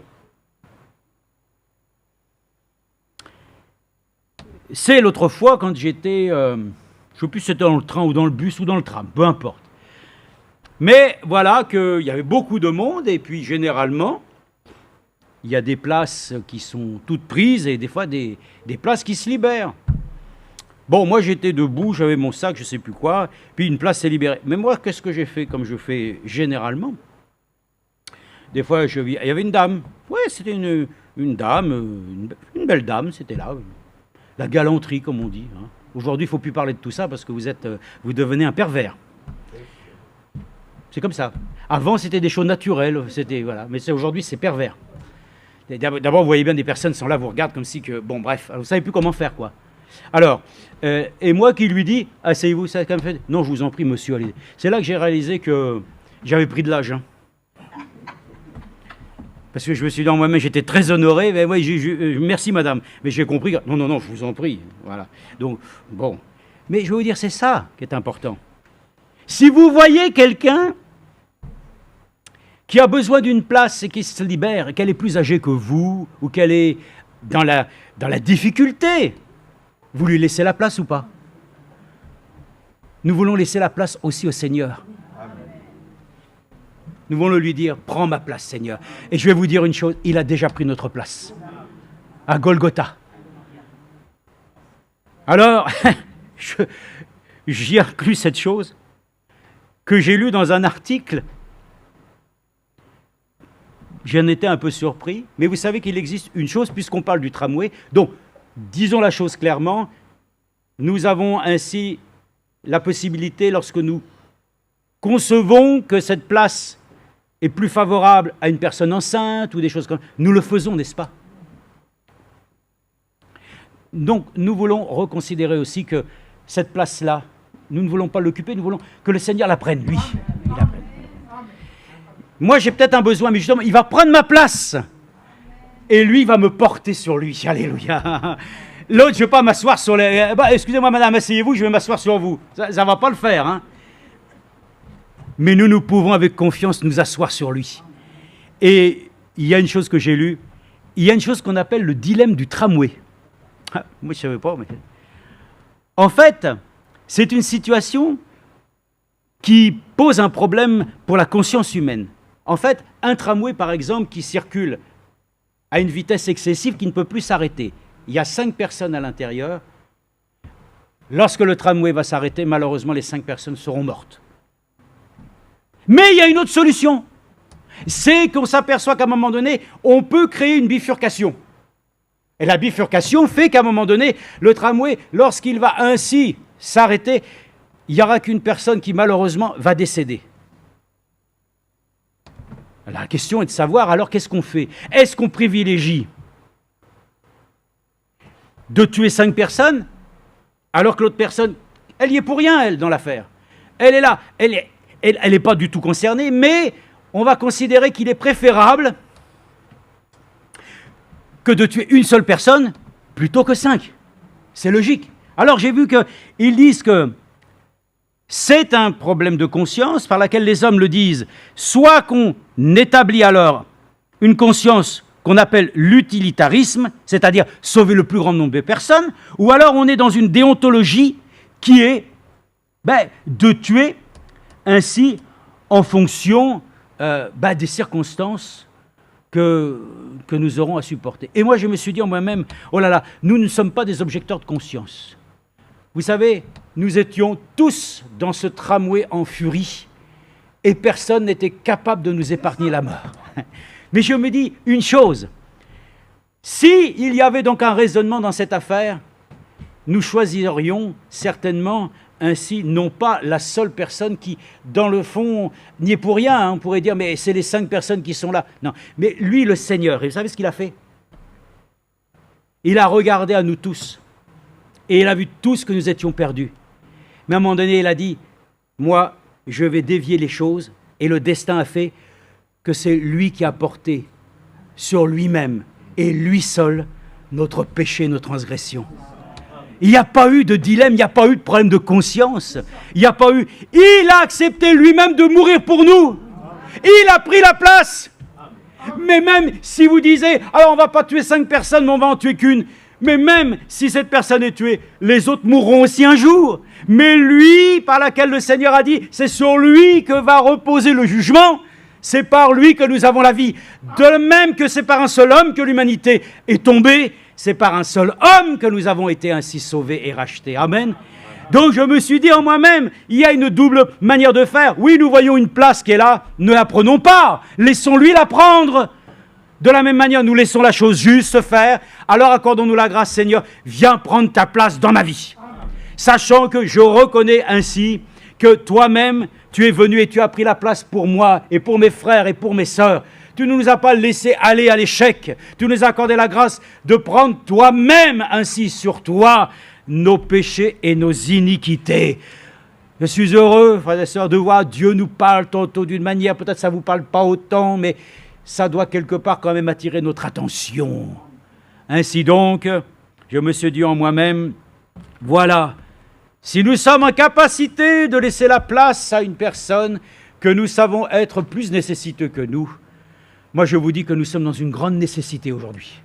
[SPEAKER 2] c'est l'autre fois quand j'étais, je ne sais plus si c'était dans le train ou dans le bus ou dans le tram, peu importe. Mais voilà qu'il y avait beaucoup de monde et puis généralement, il y a des places qui sont toutes prises et des fois des places qui se libèrent. Bon, moi j'étais debout, j'avais mon sac, je ne sais plus quoi, puis une place s'est libérée. Mais moi, qu'est-ce que j'ai fait comme je fais généralement? Des fois, il y avait une dame. Oui, c'était une dame, une belle dame, c'était là. La galanterie, comme on dit. Hein. Aujourd'hui, il ne faut plus parler de tout ça parce que vous devenez un pervers. C'est comme ça. Avant, c'était des choses naturelles, voilà. Mais aujourd'hui, c'est pervers. D'abord, vous voyez bien des personnes sont là, vous regardent comme si que... Bon, bref, vous ne savez plus comment faire, quoi. Alors, et moi qui lui dis, asseyez-vous, ça comme fait. Non, je vous en prie, monsieur, allez. C'est là que j'ai réalisé que j'avais pris de l'âge. Hein. Parce que je me suis dit en moi-même, j'étais très honoré. Mais oui, merci, madame. Mais j'ai compris que... Non, je vous en prie. Voilà. Donc, bon. Mais je veux vous dire, c'est ça qui est important. Si vous voyez quelqu'un qui a besoin d'une place et qui se libère, et qu'elle est plus âgée que vous, ou qu'elle est dans la difficulté, vous lui laissez la place ou pas? Nous voulons laisser la place aussi au Seigneur. Nous voulons lui dire, prends ma place, Seigneur. Et je vais vous dire une chose, il a déjà pris notre place, à Golgotha. Alors, j'y inclus cette chose que j'ai lue dans un article. J'en étais un peu surpris, mais vous savez qu'il existe une chose, puisqu'on parle du tramway. Donc, disons la chose clairement, nous avons ainsi la possibilité, lorsque nous concevons que cette place est plus favorable à une personne enceinte ou des choses comme ça, nous le faisons, n'est-ce pas? Donc, nous voulons reconsidérer aussi que cette place-là, nous ne voulons pas l'occuper, nous voulons que le Seigneur la prenne, lui. Il la prenne. Moi, j'ai peut-être un besoin, mais justement, il va prendre ma place. Et lui, il va me porter sur lui. Alléluia. L'autre, je ne vais pas m'asseoir sur les... excusez-moi, madame, asseyez-vous, je vais m'asseoir sur vous. Ça ne va pas le faire. Hein. Mais nous pouvons, avec confiance, nous asseoir sur lui. Et il y a une chose que j'ai lue. Il y a une chose qu'on appelle le dilemme du tramway. Moi, je ne savais pas, mais... En fait, c'est une situation qui pose un problème pour la conscience humaine. En fait, un tramway, par exemple, qui circule à une vitesse excessive, qui ne peut plus s'arrêter. Il y a 5 personnes à l'intérieur. Lorsque le tramway va s'arrêter, malheureusement, les 5 personnes seront mortes. Mais il y a une autre solution. C'est qu'on s'aperçoit qu'à un moment donné, on peut créer une bifurcation. Et la bifurcation fait qu'à un moment donné, le tramway, lorsqu'il va ainsi s'arrêter, il n'y aura qu'une personne qui, malheureusement, va décéder. La question est de savoir, alors, qu'est-ce qu'on fait? Est-ce qu'on privilégie de tuer 5 personnes, alors que l'autre personne, elle y est pour rien, elle, dans l'affaire. Elle est là, elle n'est pas du tout concernée, mais on va considérer qu'il est préférable que de tuer une seule personne plutôt que 5. C'est logique. Alors, j'ai vu qu'ils disent que c'est un problème de conscience par laquelle les hommes le disent, soit qu'on établit alors une conscience qu'on appelle l'utilitarisme, c'est-à-dire sauver le plus grand nombre de personnes, ou alors on est dans une déontologie qui est de tuer ainsi en fonction des circonstances que nous aurons à supporter. Et moi je me suis dit en moi-même, oh là là, nous ne sommes pas des objecteurs de conscience. Vous savez, nous étions tous dans ce tramway en furie et personne n'était capable de nous épargner la mort. Mais je me dis une chose, si il y avait donc un raisonnement dans cette affaire, nous choisirions certainement ainsi non pas la seule personne qui, dans le fond, n'y est pour rien. Hein, on pourrait dire, mais c'est les 5 personnes qui sont là. Non, mais lui, le Seigneur, et vous savez ce qu'il a fait? Il a regardé à nous tous. Et il a vu tous que nous étions perdus. Mais à un moment donné, il a dit, moi, je vais dévier les choses. Et le destin a fait que c'est lui qui a porté sur lui-même et lui seul notre péché, nos transgressions. Il n'y a pas eu de dilemme, il n'y a pas eu de problème de conscience. Il n'y a pas eu... Il a accepté lui-même de mourir pour nous. Il a pris la place. Mais même si vous disiez, alors on ne va pas tuer 5 personnes, mais on va en tuer qu'une. Mais même si cette personne est tuée, les autres mourront aussi un jour. Mais lui, par laquelle le Seigneur a dit, c'est sur lui que va reposer le jugement. C'est par lui que nous avons la vie. De même que c'est par un seul homme que l'humanité est tombée, c'est par un seul homme que nous avons été ainsi sauvés et rachetés. Amen. Donc je me suis dit en moi-même, il y a une double manière de faire. Oui, nous voyons une place qui est là, ne la prenons pas. Laissons-lui la prendre. De la même manière, nous laissons la chose juste se faire. Alors accordons-nous la grâce, Seigneur, viens prendre ta place dans ma vie. Sachant que je reconnais ainsi que toi-même, tu es venu et tu as pris la place pour moi et pour mes frères et pour mes sœurs. Tu ne nous as pas laissé aller à l'échec. Tu nous as accordé la grâce de prendre toi-même ainsi sur toi nos péchés et nos iniquités. Je suis heureux, frères et sœurs, de voir Dieu nous parle tantôt d'une manière, peut-être ça ne vous parle pas autant, mais ça doit quelque part quand même attirer notre attention. Ainsi donc, je me suis dit en moi-même, voilà, si nous sommes en capacité de laisser la place à une personne que nous savons être plus nécessiteux que nous, moi je vous dis que nous sommes dans une grande nécessité aujourd'hui.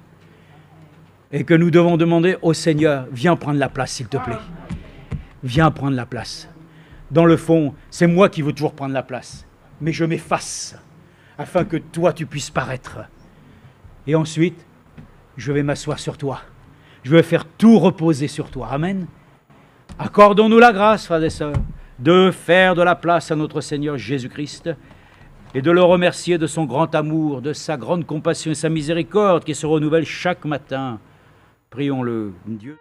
[SPEAKER 2] Et que nous devons demander au Seigneur, viens prendre la place s'il te plaît. Viens prendre la place. Dans le fond, c'est moi qui veux toujours prendre la place. Mais je m'efface afin que toi tu puisses paraître. Et ensuite, je vais m'asseoir sur toi. Je vais faire tout reposer sur toi. Amen. Accordons-nous la grâce, frères et sœurs, de faire de la place à notre Seigneur Jésus-Christ et de le remercier de son grand amour, de sa grande compassion et sa miséricorde qui se renouvelle chaque matin. Prions-le, Dieu.